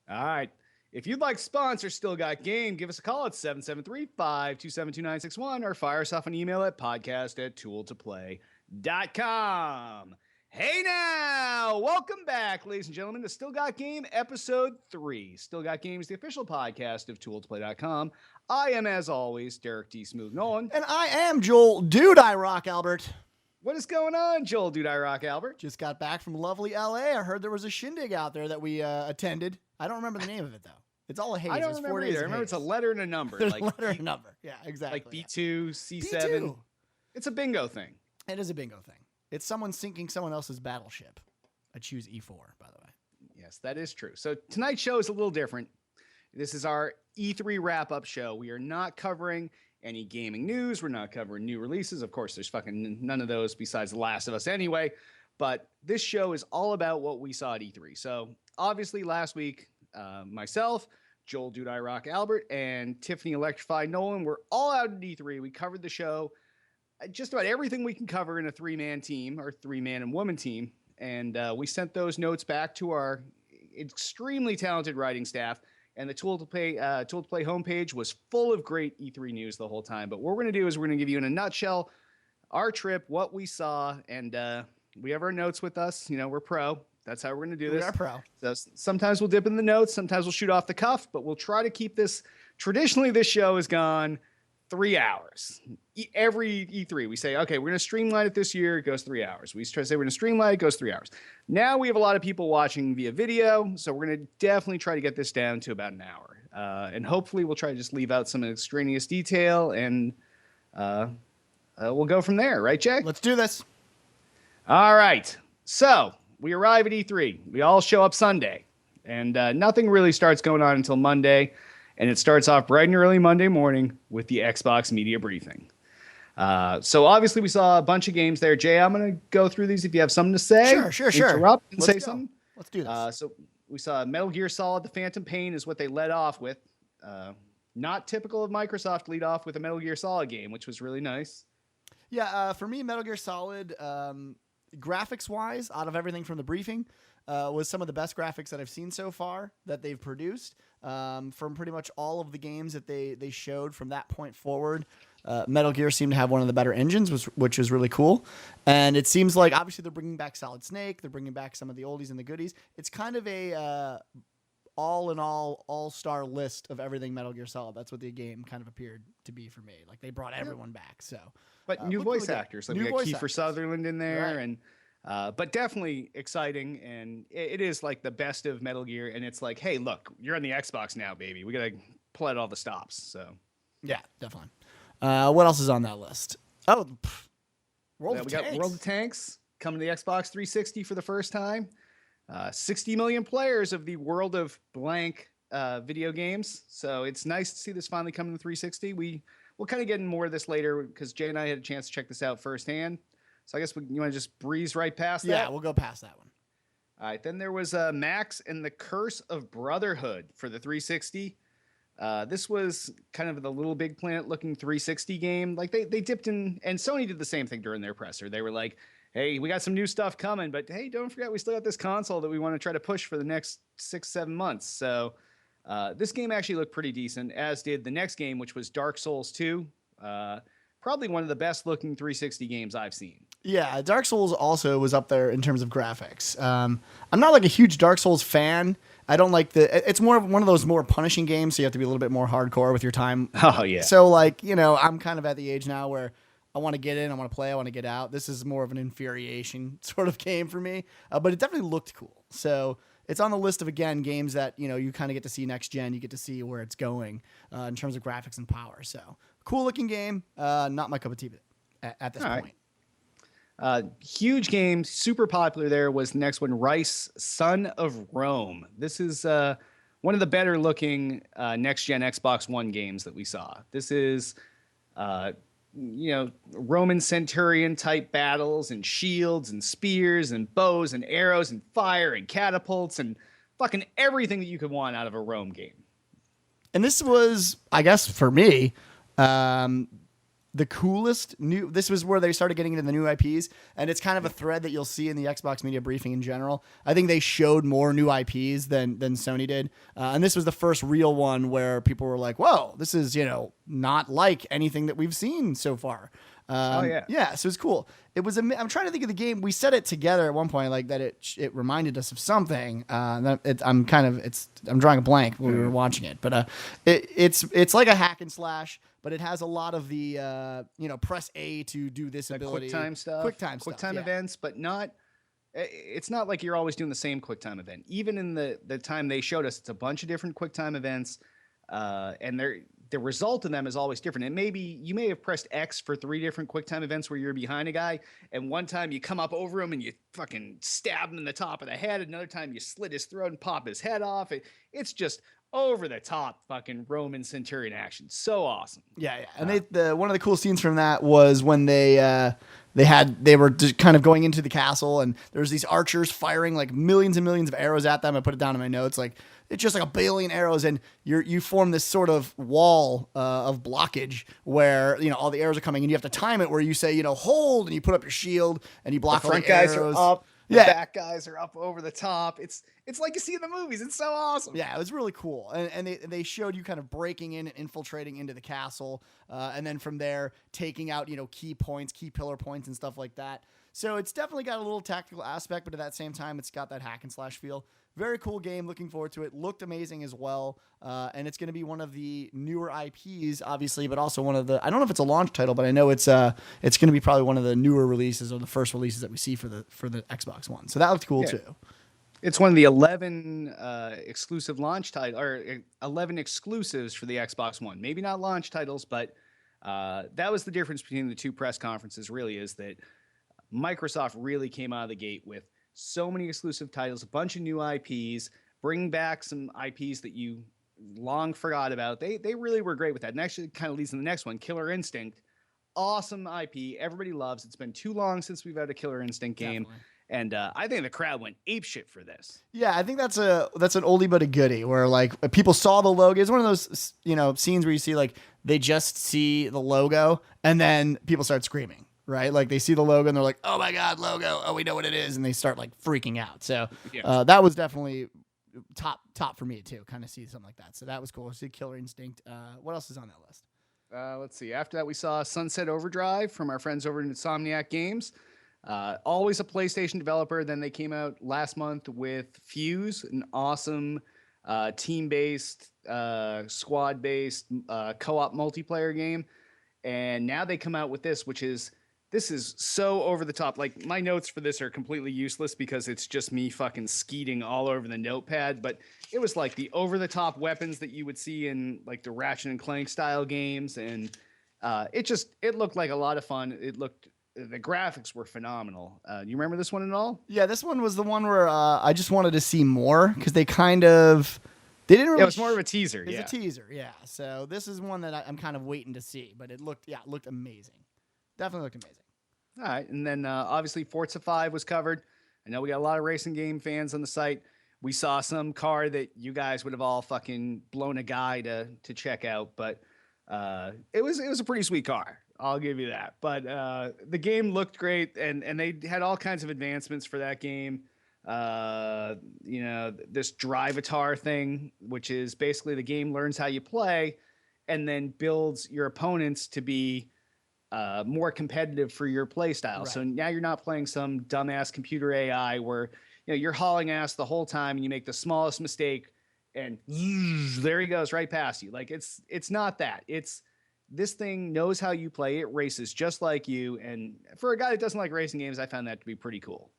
All right. If you'd like to sponsor Still Got Game, give us a call at 773-527-2961 or fire us off an email at podcast@tooltoplay.com. Hey now, welcome back, ladies and gentlemen, to Still Got Game, episode 3. Still Got Game is the official podcast of tooltoplay.com. I am, as always, Derek D. Smooth Nolan. And I am Joel Dude I Rock Albert. What is going on, Joel Dude I Rock Albert? Just got back from lovely LA. I heard there was a shindig out there that we attended. I don't remember the name of it, though. It's all a haze. I don't It's remember 4 days either. I of remember haze. it's a letter and a number. There's like a letter and a number. Yeah, exactly. Like B2, C7. B2. It's a bingo thing. It is a bingo thing. It's someone sinking someone else's battleship. I choose E4, by the way. Yes, that is true. So tonight's show is a little different. This is our E3 wrap-up show. We are not covering any gaming news. We're not covering new releases. Of course, there's fucking none of those besides The Last of Us anyway. But this show is all about what we saw at E3. So obviously last week, myself, Joel Dude I Rock Albert, and Tiffany Electrified Nolan were all out at E3. We covered the show, just about everything we can cover in a 3-man team or 3-man and woman team. And we sent those notes back to our extremely talented writing staff. And the Tool to Play homepage was full of great E3 news the whole time. But what we're going to do is we're going to give you in a nutshell our trip, what we saw, and we have our notes with us. You know, we're pro. That's how we're going to do this. We are pro. So sometimes we'll dip in the notes. Sometimes we'll shoot off the cuff. But we'll try to keep this. Traditionally, this show has gone 3 hours. Every E3, we say, okay, we're going to streamline it this year. It goes 3 hours. We try to say we're going to streamline it. It goes 3 hours. Now we have a lot of people watching via video, so we're going to definitely try to get this down to about an hour. And hopefully we'll try to just leave out some extraneous detail, and we'll go from there. Right, Jay? Let's do this. All right. So we arrive at E3. We all show up Sunday, and nothing really starts going on until Monday. And it starts off bright and early Monday morning with the Xbox media briefing. So obviously we saw a bunch of games there. Jay, I'm going to go through these if you have something to say. Sure. Interrupt and Let's say go. something. Let's do this. So we saw Metal Gear Solid: The Phantom Pain is what they led off with. Not typical of Microsoft, lead off with a Metal Gear Solid game, which was really nice. Yeah, for me, Metal Gear Solid, graphics-wise, out of everything from the briefing, was some of the best graphics that I've seen so far that they've produced. From pretty much all of the games that they showed from that point forward, Metal Gear seemed to have one of the better engines, which is really cool. And it seems like, obviously, they're bringing back Solid Snake. They're bringing back some of the oldies and the goodies. It's kind of a all-star list of everything Metal Gear Solid. That's what the game kind of appeared to be for me. Like, they brought everyone back. So, But new voice actors. Like we got Kiefer Sutherland in there, right. and but definitely exciting, and it is like the best of Metal Gear, and it's like, hey, look, you're on the Xbox now, baby. We gotta pull out all the stops. So yeah, definitely. What else is on that list? Oh, we got World of Tanks coming to the Xbox 360 for the first time. 60 million players of the World of Blank video games. So it's nice to see this finally come to the 360. We'll kind of get in more of this later because Jay and I had a chance to check this out firsthand. So I guess you want to just breeze right past that? Yeah, we'll go past that one. All right. Then there was Max and the Curse of Brotherhood for the 360. This was kind of the Little Big Planet looking 360 game. Like they dipped in, and Sony did the same thing during their presser. They were like, hey, we got some new stuff coming, but hey, don't forget we still got this console that we want to try to push for the next 6-7 months. So this game actually looked pretty decent, as did the next game, which was Dark Souls 2. Probably one of the best looking 360 games I've seen. Yeah, Dark Souls also was up there in terms of graphics. I'm not like a huge Dark Souls fan. I don't like it's more of one of those more punishing games, so you have to be a little bit more hardcore with your time. Oh, yeah. So, like, I'm kind of at the age now where I want to get in, I want to play, I want to get out. This is more of an infuriation sort of game for me, but it definitely looked cool. So it's on the list of, again, games that, you kind of get to see next gen. You get to see where it's going in terms of graphics and power. So cool looking game. Not my cup of tea at this point. Huge game, super popular there was the next one, Rice, Son of Rome. This is one of the better looking next-gen Xbox One games that we saw. This is, Roman centurion type battles and shields and spears and bows and arrows and fire and catapults and fucking everything that you could want out of a Rome game. And this was, I guess, for me, the coolest new. This was where they started getting into the new IPs, and it's kind of a thread that you'll see in the Xbox media briefing in general. I think they showed more new IPs than Sony did, and this was the first real one where people were like, "Whoa, this is not like anything that we've seen so far." Yeah, so it's cool. It was. I'm trying to think of the game. We said it together at one point, like that. It reminded us of something. I'm drawing a blank when we were watching it, but it's like a hack and slash, but it has a lot of the press A to do this ability, QuickTime stuff, QuickTime events, but not. It's not like you're always doing the same QuickTime event. Even in the time they showed us, it's a bunch of different QuickTime events, and the result of them is always different. And maybe you may have pressed X for 3 different QuickTime events where you're behind a guy, and one time you come up over him and you fucking stab him in the top of the head. Another time you slit his throat and pop his head off. It's just over the top fucking Roman Centurion action. So awesome. Yeah. And one of the cool scenes from that was when they were just kind of going into the castle, and there's these archers firing like millions and millions of arrows at them. I put it down in my notes, like it's just like a billion arrows, and you form this sort of wall of blockage where all the arrows are coming, and you have to time it where you say hold, and you put up your shield and you block the front guys arrows. Are up. The back guys are up over the top. It's like you see in the movies. It's so awesome. Yeah, it was really cool. And they showed you kind of breaking in and infiltrating into the castle, and then from there taking out key points, key pillar points, and stuff like that. So it's definitely got a little tactical aspect, but at that same time, it's got that hack and slash feel. Very cool game. Looking forward to it. Looked amazing as well. And it's going to be one of the newer IPs, obviously, but also one of the, I don't know if it's a launch title, but I know it's going to be probably one of the newer releases or the first releases that we see for the Xbox One. So that looked cool too. It's one of the 11 exclusive launch titles, or 11 exclusives for the Xbox One. Maybe not launch titles, but that was the difference between the 2 press conferences, really, is that Microsoft really came out of the gate with so many exclusive titles, a bunch of new IPs, bring back some IPs that you long forgot about. They really were great with that. And actually kind of leads to the next one, Killer Instinct. Awesome IP. Everybody loves. It's been too long since we've had a Killer Instinct game. Definitely. And I think the crowd went apeshit for this. Yeah, I think that's an oldie but a goodie, where like people saw the logo. It's one of those scenes where you see like they just see the logo and then people start screaming. Right, like they see the logo and they're like, "Oh my god, logo! Oh, we know what it is," and they start like freaking out. So that was definitely top for me too. Kind of see something like that. So that was cool. See Killer Instinct. What else is on that list? Let's see. After that, we saw Sunset Overdrive from our friends over at Insomniac Games. Always a PlayStation developer. Then they came out last month with Fuse, an awesome team-based, squad-based co-op multiplayer game. And now they come out with this, which is. This is so over the top. Like, my notes for this are completely useless because it's just me fucking skeeting all over the notepad. But it was like the over the top weapons that you would see in like the Ratchet and Clank style games. And it looked like a lot of fun. The graphics were phenomenal. You remember this one at all? Yeah, this one was the one where I just wanted to see more because they didn't really. It was more of a teaser. It's a teaser, yeah. So this is one that I'm kind of waiting to see, but it looked amazing. Definitely looked amazing. All right. And then obviously Forza 5 was covered. I know we got a lot of racing game fans on the site. We saw some car that you guys would have all fucking blown a guy to check out, but it was a pretty sweet car. I'll give you that. But the game looked great, and they had all kinds of advancements for that game. This Drivatar thing, which is basically the game learns how you play and then builds your opponents to be more competitive for your play style. Right. So now you're not playing some dumbass computer AI where you're hauling ass the whole time and you make the smallest mistake and there he goes right past you. Like it's not that. It's this thing knows how you play. It races just like you. And for a guy that doesn't like racing games, I found that to be pretty cool.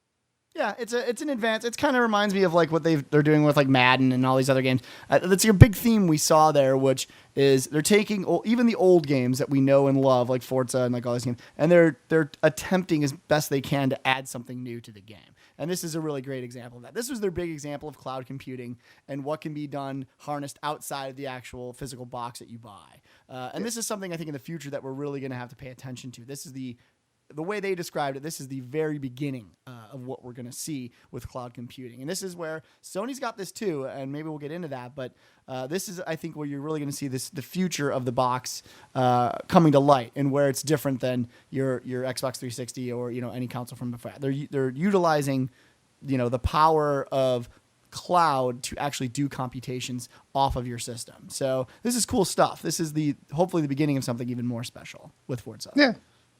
Yeah, it's an advance. It kind of reminds me of like what they're doing with like Madden and all these other games. That's a big theme we saw there, which is they're taking even the old games that we know and love, like Forza and like all these games, and they're attempting as best they can to add something new to the game. And this is a really great example of that. This was their big example of cloud computing and what can be done harnessed outside of the actual physical box that you buy. And this is something I think in the future that we're really going to have to pay attention to. This is the the way they described it, this is the very beginning of what we're going to see with cloud computing. And this is where Sony's got this too, and maybe we'll get into that. But this is, I think, where you're really going to see the future of the box coming to light, and where it's different than your Xbox 360 or any console from before. They're utilizing the power of cloud to actually do computations off of your system. So this is cool stuff. This is hopefully the beginning of something even more special with Forza. Yeah.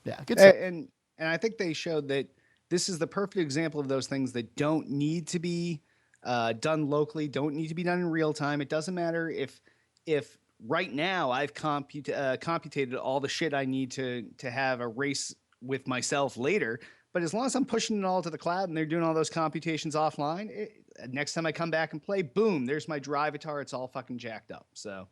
Yeah, good stuff. And I think they showed that this is the perfect example of those things that don't need to be done locally, don't need to be done in real time. It doesn't matter if right now I've computated all the shit I need to have a race with myself later. But as long as I'm pushing it all to the cloud and they're doing all those computations offline, next time I come back and play, boom, there's my Drivatar. It's all fucking jacked up. So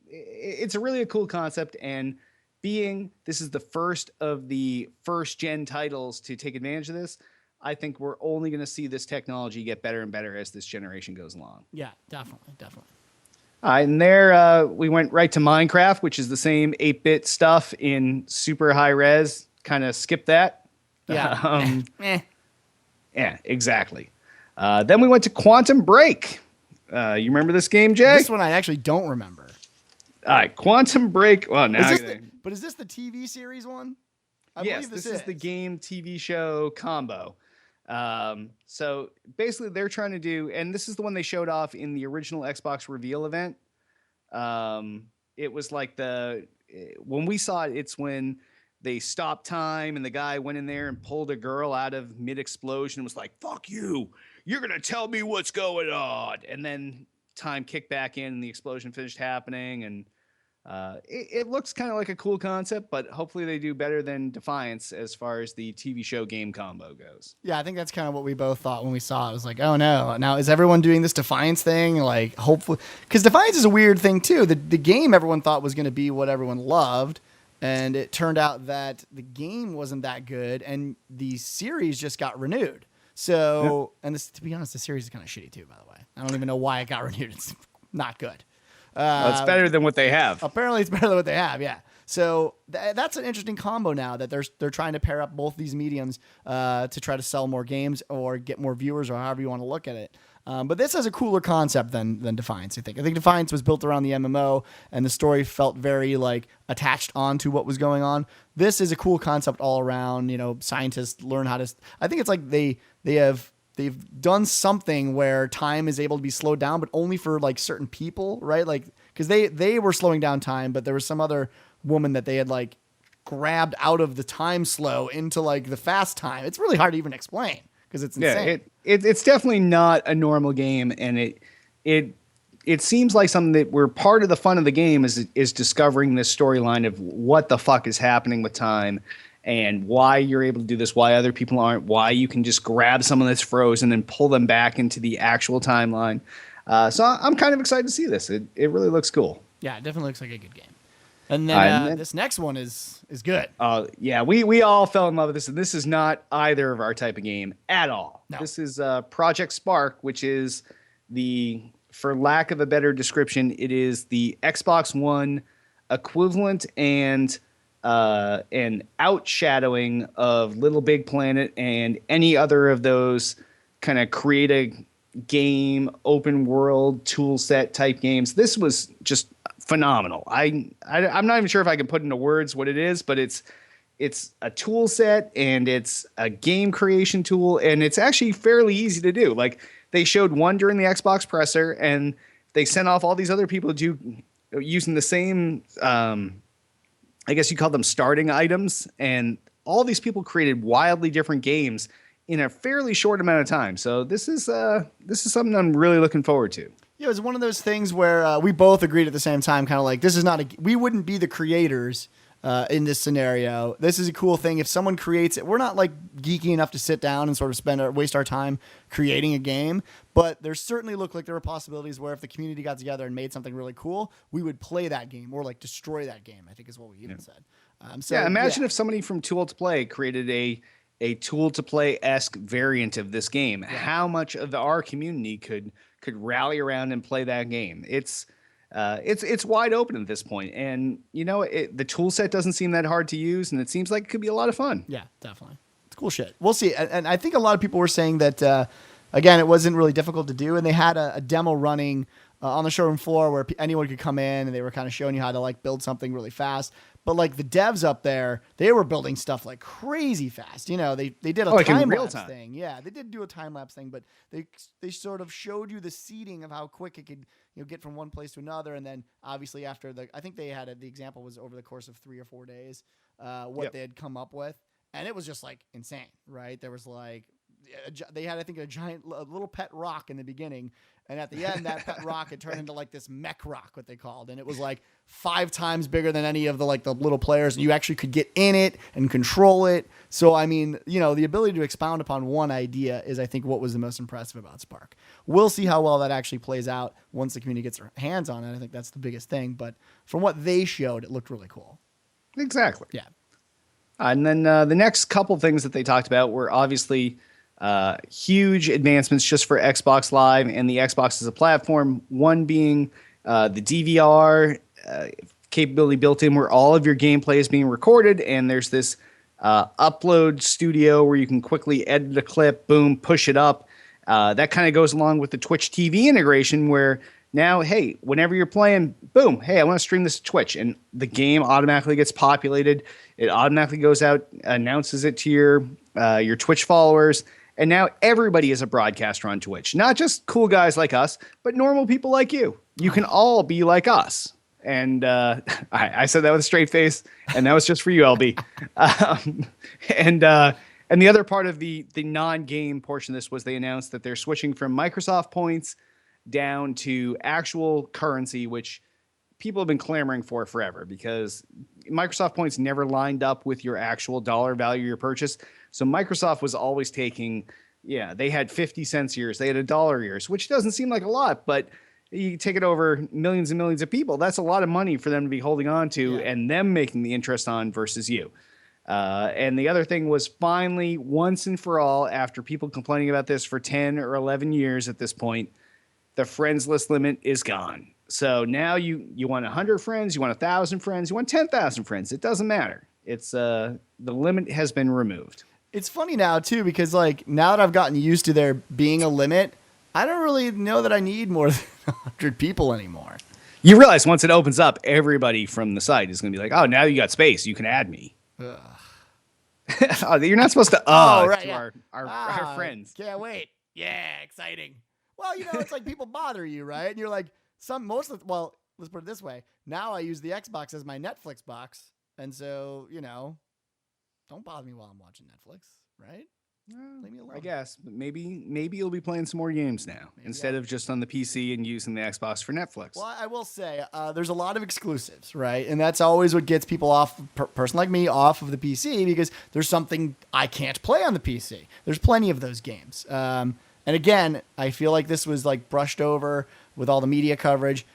it's a really cool concept. And this is the first of the first gen titles to take advantage of this, I think we're only going to see this technology get better and better as this generation goes along. Yeah, definitely. All right, and there we went right to Minecraft, which is the same 8-bit stuff in super high res. Kind of skip that. Yeah. Yeah, exactly. Then we went to Quantum Break. You remember this game, Jay? This one I actually don't remember. All right, Quantum Break. Well, now but is this the TV series one? Yes, this is the game TV show combo. So basically they're trying to do, and this is the one they showed off in the original Xbox reveal event. It was like when we saw it, it's when they stopped time and the guy went in there and pulled a girl out of mid-explosion and was like, fuck you, you're going to tell me what's going on. And then time kicked back in and the explosion finished happening. And it looks kind of like a cool concept, but hopefully they do better than Defiance as far as the TV show game combo goes. Yeah, I think that's kind of what we both thought when we saw it. It was like, oh no, now is everyone doing this Defiance thing? Like, hopefully, because Defiance is a weird thing too. The game everyone thought was going to be what everyone loved, and it turned out that the game wasn't that good, and the series just got renewed. So, and this, to be honest, the series is kind of shitty too, by the way. I don't even know why it got renewed. It's not good. Well, it's better than what they have. Apparently, it's better than what they have. Yeah. So that's an interesting combo now that they're trying to pair up both these mediums to try to sell more games or get more viewers or however you want to look at it. But this has a cooler concept than Defiance. I think Defiance was built around the MMO and the story felt very like attached onto what was going on. This is a cool concept all around. Scientists learn how to. I think it's like they've done something where time is able to be slowed down, but only for like certain people, right? Like, because they were slowing down time, but there was some other woman that they had like grabbed out of the time slow into like the fast time. It's really hard to even explain because it's insane. Yeah, it's definitely not a normal game, and it seems like something that we're part of the fun of the game is discovering this storyline of what the fuck is happening with time. And why you're able to do this, why other people aren't, why you can just grab someone that's frozen and pull them back into the actual timeline. So I'm kind of excited to see this. It really looks cool. Yeah, it definitely looks like a good game. And then this next one is good. Yeah, we all fell in love with this, and this is not either of our type of game at all. No. This is Project Spark, which is for lack of a better description, it is the Xbox One equivalent and an outshadowing of Little Big Planet and any other of those kind of create a game, open world tool set type games. This was just phenomenal. I'm not even sure if I can put into words what it is, but it's a tool set and it's a game creation tool, and it's actually fairly easy to do. Like, they showed one during the Xbox presser, and they sent off all these other people to do using the same I guess you call them starting items, and all these people created wildly different games in a fairly short amount of time. So this is something I'm really looking forward to. Yeah, it was one of those things where we both agreed at the same time, kind of like, this is not we wouldn't be the creators in this scenario. This is a cool thing. If someone creates it, we're not like geeky enough to sit down and sort of waste our time creating a game, but there certainly looked like there were possibilities where if the community got together and made something really cool, we would play that game or like destroy that game, I think is what we even said. Imagine if somebody from Tool to Play created a Tool to Play-esque variant of this game. Yeah. How much of our community could rally around and play that game? It's It's wide open at this point, and the tool set doesn't seem that hard to use, and it seems like it could be a lot of fun. Yeah, definitely. It's cool shit. We'll see. And I think a lot of people were saying that, again, it wasn't really difficult to do, and they had a demo running on the showroom floor where anyone could come in, and they were kind of showing you how to like build something really fast. But like the devs up there, they were building stuff like crazy fast. They did a time lapse thing. Yeah, they did do a time lapse thing, but they sort of showed you the seeding of how quick it could get from one place to another, and then obviously after I think they had the example was over the course of 3 or 4 days, what they had come up with, and it was just like insane, right? There was like they had I think a little pet rock in the beginning, and at the end that pet rock had turned into like this mech rock, what they called, and it was like 5 times bigger than any of the little players, and you actually could get in it and control it. So I mean, the ability to expound upon one idea is I think what was the most impressive about Spark. We'll see how well that actually plays out once the community gets their hands on it. I think that's the biggest thing, but from what they showed, it looked really cool. Exactly. Yeah. And then the next couple things that they talked about were obviously huge advancements just for Xbox Live and the Xbox as a platform. One being the DVR capability built in where all of your gameplay is being recorded, and there's this upload studio where you can quickly edit a clip, boom, push it up. That kind of goes along with the Twitch TV integration where now, hey, whenever you're playing, boom, hey, I want to stream this to Twitch, and the game automatically gets populated. It automatically goes out, announces it to your Twitch followers, and now everybody is a broadcaster on Twitch. Not just cool guys like us, but normal people like you. You can all be like us. And I said that with a straight face, and that was just for you, LB. And the other part of the non-game portion of this was they announced that they're switching from Microsoft points down to actual currency, which people have been clamoring for forever because Microsoft points never lined up with your actual dollar value of your purchase. So Microsoft was always taking, they had 50 cents years, they had $1 years, which doesn't seem like a lot, but you take it over millions and millions of people. That's a lot of money for them to be holding on to and them making the interest on versus you. And the other thing was finally, once and for all, after people complaining about this for 10 or 11 years at this point, the friends list limit is gone. So now you want 100 friends, you want 1,000 friends, you want 10,000 friends. It doesn't matter. It's the limit has been removed. It's funny now too, because like now that I've gotten used to there being a limit, I don't really know that I need more than 100 people anymore. You realize once it opens up, everybody from the site is going to be like, oh, now you got space. You can add me. Oh, you're not supposed to right, to our friends. Can't wait. Yeah, exciting. Well, it's like people bother you, right? And you're like, let's put it this way. Now I use the Xbox as my Netflix box. And so, don't bother me while I'm watching Netflix, right? Leave me alone. I guess, but maybe you'll be playing some more games now instead of just on the PC and using the Xbox for Netflix. Well, I will say there's a lot of exclusives, right? And that's always what gets people off, person like me, off of the PC because there's something I can't play on the PC. There's plenty of those games. And again, I feel like this was like brushed over with all the media coverage.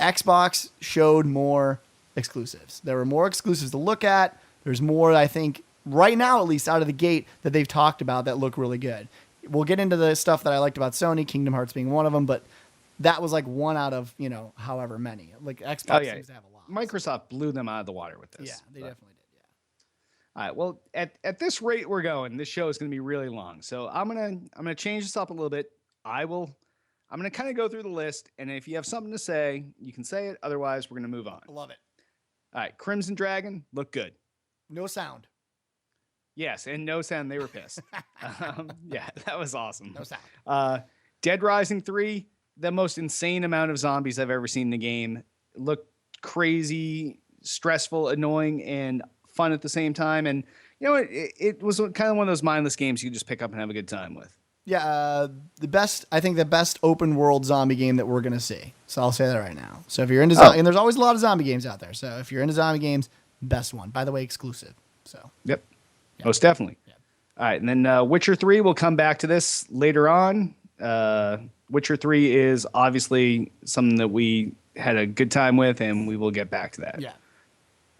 Xbox showed more exclusives. There were more exclusives to look at. There's more, I think, right now, at least out of the gate, that they've talked about that look really good. We'll get into the stuff that I liked about Sony, Kingdom Hearts being one of them, but that was like one out of, however many. Like Xbox seems to have a lot. Microsoft blew them out of the water with this. Yeah, they definitely did. All right. Well, at this rate we're going, this show is going to be really long. So I'm gonna change this up a little bit. I'm gonna kind of go through the list, and if you have something to say, you can say it. Otherwise, we're gonna move on. I love it. All right. Crimson Dragon looked good. No sound. Yes, and no sound. They were pissed. Yeah, that was awesome. No sound. Dead Rising 3, the most insane amount of zombies I've ever seen in the game. Looked crazy, stressful, annoying, and fun at the same time. And it was kind of one of those mindless games you just pick up and have a good time with. Yeah, the best open world zombie game that we're gonna see. So I'll say that right now. So if you're into and there's always a lot of zombie games out there. So if you're into zombie games, best one. By the way, exclusive. So yep. Most definitely. Yep. All right, and then Witcher 3. We'll come back to this later on. Witcher 3 is obviously something that we had a good time with, and we will get back to that.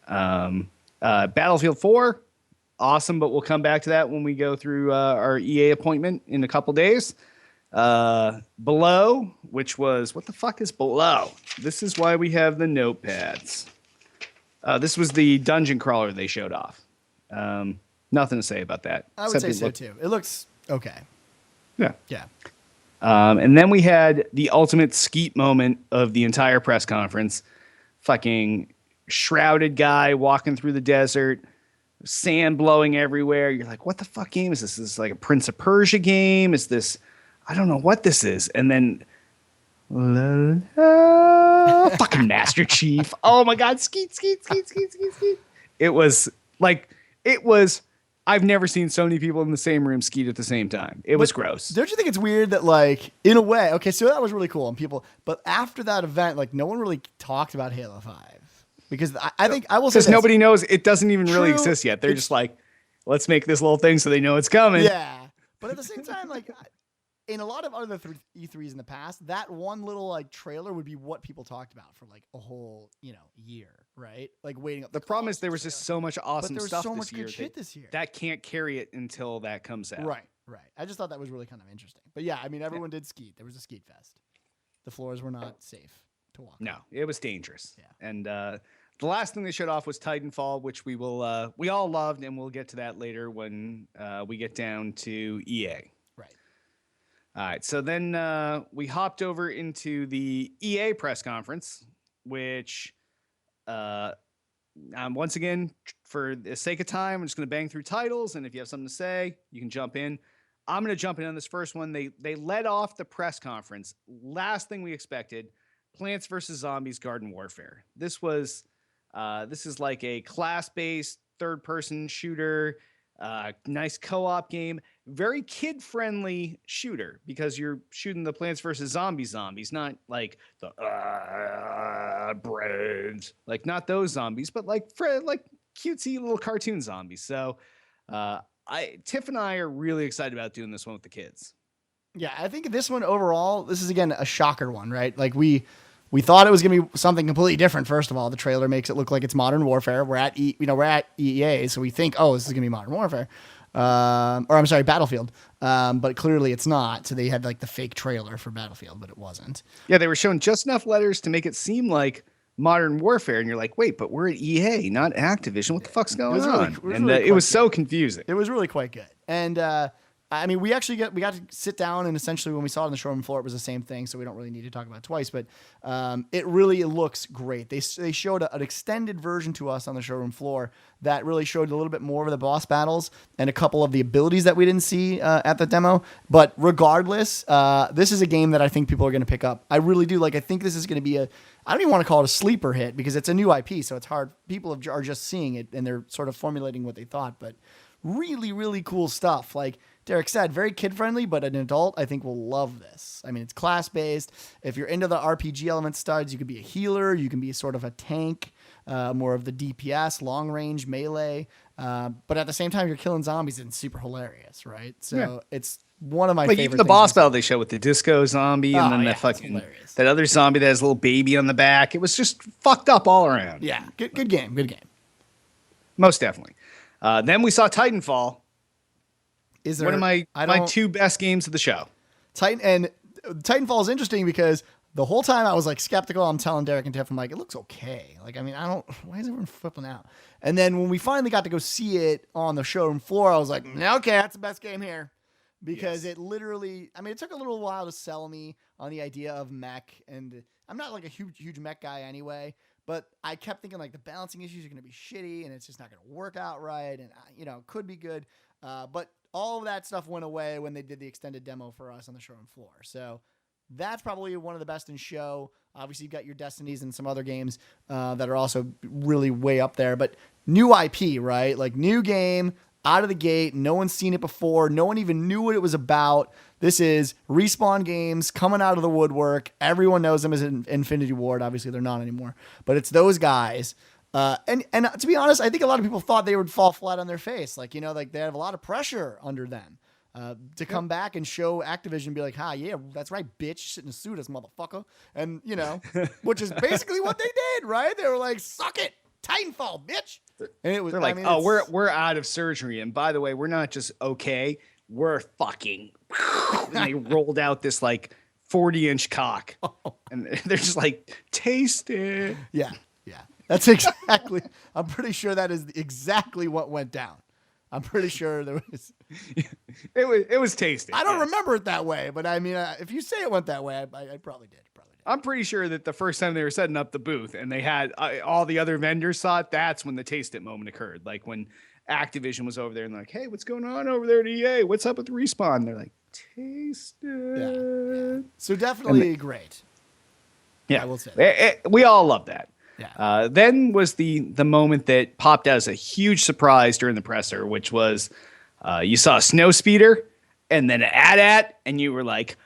Yeah. Battlefield 4. Awesome, but we'll come back to that when we go through our EA appointment in a couple days. Below, which was, what the fuck is Below? This is why we have the notepads. This was the dungeon crawler they showed off. Nothing to say about that. I would say so too. It looks okay. Yeah. Yeah. And then we had the ultimate skeet moment of the entire press conference. Fucking shrouded guy walking through the desert, sand blowing everywhere. You're like, what the fuck game is this? Is this like a Prince of Persia game? Is this, I don't know what this is. And then fucking Master Chief. Oh my God. Skeet. It was, I've never seen so many people in the same room skeet at the same time. It was gross. Don't you think it's weird that, like, in a way, okay, so that was really cool, and people, but after that event, like, no one really talked about Halo 5 because I think I will say because nobody knows it doesn't even really exist yet. They're just like, let's make this little thing so they know it's coming. Yeah, but at the same time, like, in a lot of other E3s in the past, that one little like trailer would be what people talked about for like a whole year, right? Like waiting up. The problem is there was just so much awesome stuff so this much year. Good shit this year that can't carry it until that comes out. Right. I just thought that was really kind of interesting. But yeah, I mean, everyone did skeet. There was a skeet fest. The floors were not safe to walk. No, it was dangerous. Yeah. And the last thing they showed off was Titanfall, which we all loved, and we'll get to that later when we get down to EA. All right, so then we hopped over into the EA press conference, which, once again, for the sake of time, I'm just going to bang through titles, and if you have something to say, you can jump in. I'm going to jump in on this first one. They led off the press conference. Last thing we expected, Plants vs. Zombies Garden Warfare. This is like a class-based third-person shooter. Nice co-op game, very kid-friendly shooter because you're shooting the Plants vs. Zombies, not like the brains, like not those zombies, but like cutesy little cartoon zombies. So, Tiff and I are really excited about doing this one with the kids. Yeah, I think this one overall, this is again a shocker one, right? Like we thought it was going to be something completely different. First of all, the trailer makes it look like it's Modern Warfare. We're at EA, so we think, oh, this is going to be Modern Warfare, or I'm sorry, Battlefield. But clearly it's not. So they had like the fake trailer for Battlefield, but it wasn't. Yeah, they were showing just enough letters to make it seem like Modern Warfare, and you're like, wait, but we're at EA, not Activision. What the fuck's going on? It was so confusing. It was really quite good, and I mean, we got to sit down, and essentially when we saw it on the showroom floor, it was the same thing, so we don't really need to talk about it twice, but it really looks great. They showed an extended version to us on the showroom floor that really showed a little bit more of the boss battles and a couple of the abilities that we didn't see at the demo. But regardless, this is a game that I think people are going to pick up. I really do. Like, I think this is going to be I don't even want to call it a sleeper hit because it's a new IP, so it's hard. People are just seeing it, and they're sort of formulating what they thought, but really, really cool stuff. Like Derek said, very kid-friendly, but an adult, I think, will love this. I mean, it's class-based. If you're into the RPG element studs, you could be a healer. You can be sort of a tank, more of the DPS, long-range, melee. But at the same time, you're killing zombies, and it's super hilarious, right? So It's one of my favorite even the boss battle they show with the disco zombie and then that other zombie that has a little baby on the back. It was just fucked up all around. Yeah, good game. Most definitely. Then we saw Titanfall. Is there one of my two best games of the show? Titanfall is interesting because the whole time I was like skeptical. I'm telling Derek and Tiff, I'm like, it looks okay. Like, I mean, why is everyone flipping out? And then when we finally got to go see it on the showroom floor, I was like, okay, that's the best game here. Because it literally, I mean, it took a little while to sell me on the idea of mech. And I'm not like a huge mech guy anyway. But I kept thinking like the balancing issues are going to be shitty and it's just not going to work out right. And, it could be good. But all of that stuff went away when they did the extended demo for us on the showroom floor. So that's probably one of the best in show. Obviously, you've got your Destinies and some other games that are also really way up there. But new IP, right? Like new game out of the gate. No one's seen it before. No one even knew what it was about. This is Respawn Games coming out of the woodwork. Everyone knows them as Infinity Ward. Obviously, they're not anymore. But it's those guys. And to be honest, I think a lot of people thought they would fall flat on their face. Like, like they have a lot of pressure under them to come back and show Activision and be like, yeah, that's right, bitch. You shouldn't have sued us, motherfucker. And, which is basically what they did, right? They were like, suck it. Titanfall, bitch. And it was, they're like, we're out of surgery. And by the way, we're not just okay. we're fucking, and they rolled out this like 40-inch cock, and they're just like, taste it. Yeah. That's exactly. I'm pretty sure that is exactly what went down. I'm pretty sure there was. It was tasty. I don't remember it that way, but I mean, if you say it went that way, I probably did. I'm pretty sure that the first time they were setting up the booth and they had all the other vendors saw it, that's when the taste it moment occurred. Like when Activision was over there and they're like, hey, what's going on over there at EA? What's up with Respawn? They're like, taste it. Yeah. So definitely great. Yeah. I will say that. We all love that. Yeah. Then was the moment that popped out as a huge surprise during the presser, which was you saw a snow speeder and then an AT-AT, and you were like,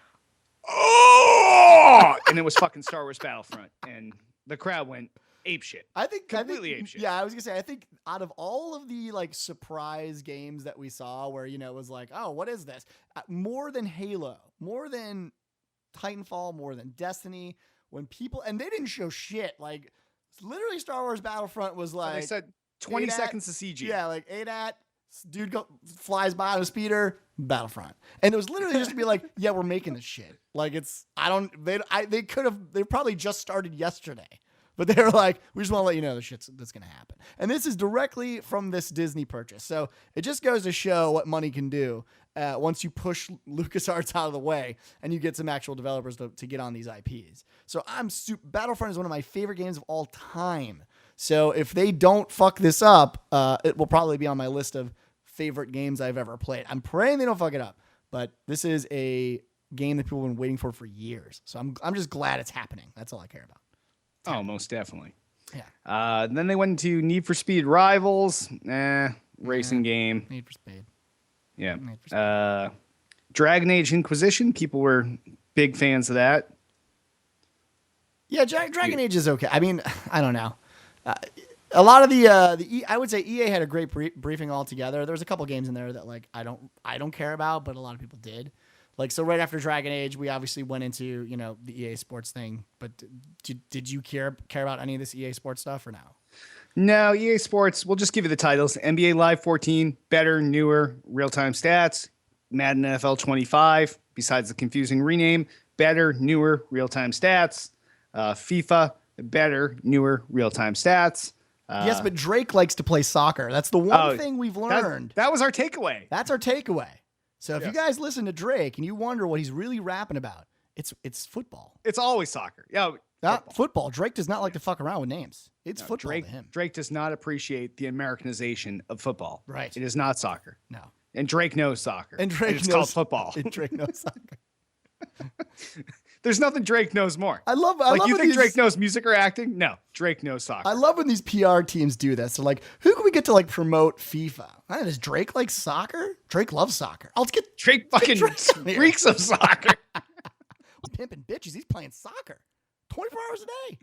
oh, and it was fucking Star Wars Battlefront, and the crowd went apeshit. I think completely apeshit. Yeah, I was gonna say, I think out of all of the like surprise games that we saw, where it was like, oh, what is this? More than Halo, more than Titanfall, more than Destiny, when people and they didn't show shit. Like literally, Star Wars Battlefront was like they said 20 AT-AT, seconds of CG. Yeah, like AT-AT. Dude flies by on a speeder, Battlefront, and it was literally just to be like, yeah, we're making this shit. Like they probably just started yesterday, but they were like, we just want to let you know the shit's that's gonna happen. And this is directly from this Disney purchase, so it just goes to show what money can do once you push LucasArts out of the way and you get some actual developers to get on these IPs. So Battlefront is one of my favorite games of all time. So if they don't fuck this up, it will probably be on my list of favorite games I've ever played. I'm praying they don't fuck it up, but this is a game that people have been waiting for years. So I'm just glad it's happening. That's all I care about. Oh, most definitely. Yeah. Then they went into Need for Speed Rivals, racing game. Need for Speed. Yeah. Need for Speed. Dragon Age Inquisition. People were big fans of that. Yeah, Dragon Age is okay. I mean, I don't know. A lot of I would say EA had a great briefing altogether. There was a couple games in there that like I don't care about, but a lot of people did. Like so, right after Dragon Age, we obviously went into the EA Sports thing. But did you care about any of this EA Sports stuff or no? No, EA Sports. We'll just give you the titles: NBA Live 14, better, newer, real-time stats. Madden NFL 25. Besides the confusing rename, better, newer, real-time stats. FIFA. Better, newer, real-time stats. Yes, but Drake likes to play soccer. That's the one thing we've learned. That was our takeaway. That's our takeaway. So if you guys listen to Drake and you wonder what he's really rapping about, it's football. It's always soccer. Yeah, football. Drake does not like to fuck around with names. It's football to him. Drake does not appreciate the Americanization of football. Right. It is not soccer. No. And Drake knows soccer. And it's called football. And Drake knows soccer. There's nothing Drake knows more. I love you think Drake knows music or acting? No, Drake knows soccer. I love when these PR teams do this. So like, who can we get to like promote FIFA? Does Drake like soccer? Drake loves soccer. Let's get Drake fucking freaks of soccer. Pimping bitches. He's playing soccer 24 hours a day.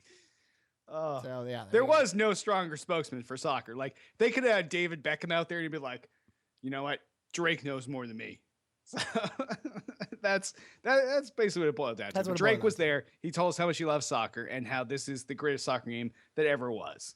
So yeah, there was no stronger spokesman for soccer. Like they could have had David Beckham out there and he'd be like, you know what? Drake knows more than me. So that's basically what it boiled down to. Drake was there. He told us how much he loves soccer and how this is the greatest soccer game that ever was.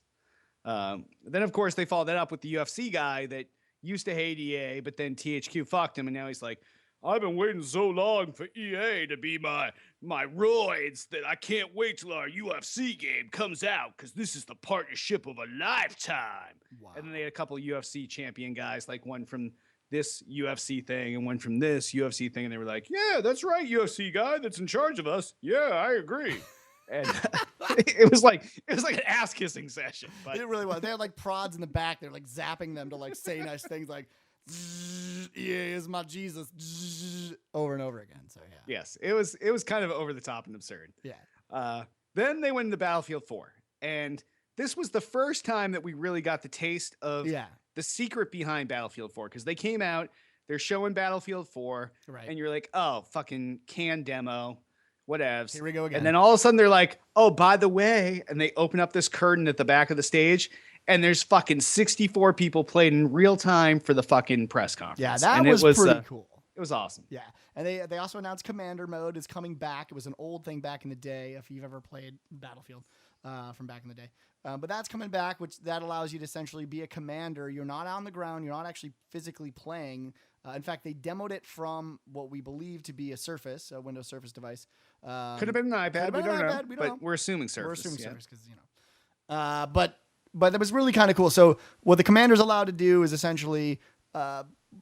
Then, of course, they followed that up with the UFC guy that used to hate EA, but then THQ fucked him, and now he's like, I've been waiting so long for EA to be my roids that I can't wait till our UFC game comes out because this is the partnership of a lifetime. Wow. And then they had a couple of UFC champion guys, like one from this UFC thing and one from this UFC thing, and they were like, yeah, that's right, UFC guy that's in charge of us. Yeah, I agree. And it was like an ass kissing session. But it really was. They had like prods in the back. They're like zapping them to like say nice things like EA is my Jesus over and over again. So yeah. Yes, it was kind of over the top and absurd. Yeah. Then they went into Battlefield 4, and this was the first time that we really got the taste of the secret behind Battlefield 4, because they came out, they're showing Battlefield 4, right, and you're like, oh, fucking can demo, whatevs. Here we go again. And then all of a sudden they're like, oh, by the way, and they open up this curtain at the back of the stage, and there's fucking 64 people playing in real time for the fucking press conference. Yeah, that was pretty cool. It was awesome. Yeah, and they also announced Commander mode is coming back. It was an old thing back in the day, if you've ever played Battlefield from back in the day. But that's coming back, which that allows you to essentially be a commander. You're not on the ground. You're not actually physically playing. In fact, they demoed it from what we believe to be a Windows Surface device. Could have been an iPad. We don't know. But we're assuming Surface. We're assuming Surface because but that was really kind of cool. So what the commander's allowed to do is essentially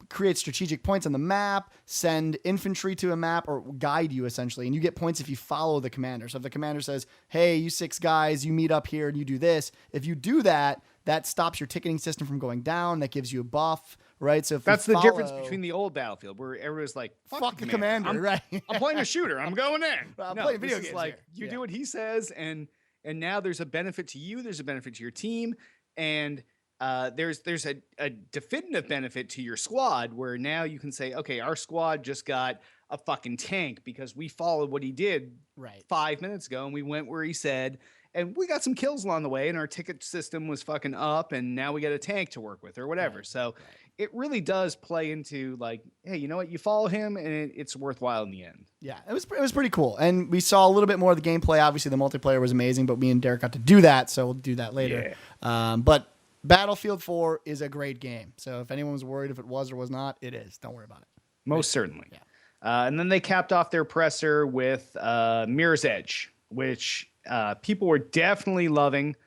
create strategic points on the map, send infantry to a map, or guide you essentially. And you get points if you follow the commander. So if the commander says, hey, you 6 guys, you meet up here and you do this. If you do that, that stops your ticketing system from going down. That gives you a buff, right? So if that's the difference between the old Battlefield where everyone's like, fuck the commander, right? I'm playing a shooter. I'm going in. I'm playing video games. Like you do what he says, and now there's a benefit to you. There's a benefit to your team, and there's a definitive benefit to your squad where now you can say, okay, our squad just got a fucking tank because we followed what he did 5 minutes ago and we went where he said, and we got some kills along the way and our ticket system was fucking up and now we got a tank to work with or whatever. So it really does play into like, hey, you know what? You follow him and it's worthwhile in the end. Yeah, it was pretty cool. And we saw a little bit more of the gameplay. Obviously the multiplayer was amazing, but me and Derek got to do that. So we'll do that later. Yeah. But Battlefield 4 is a great game. So if anyone was worried if it was or was not, it is. Don't worry about it. Most certainly. Yeah. And then they capped off their presser with Mirror's Edge, which people were definitely loving.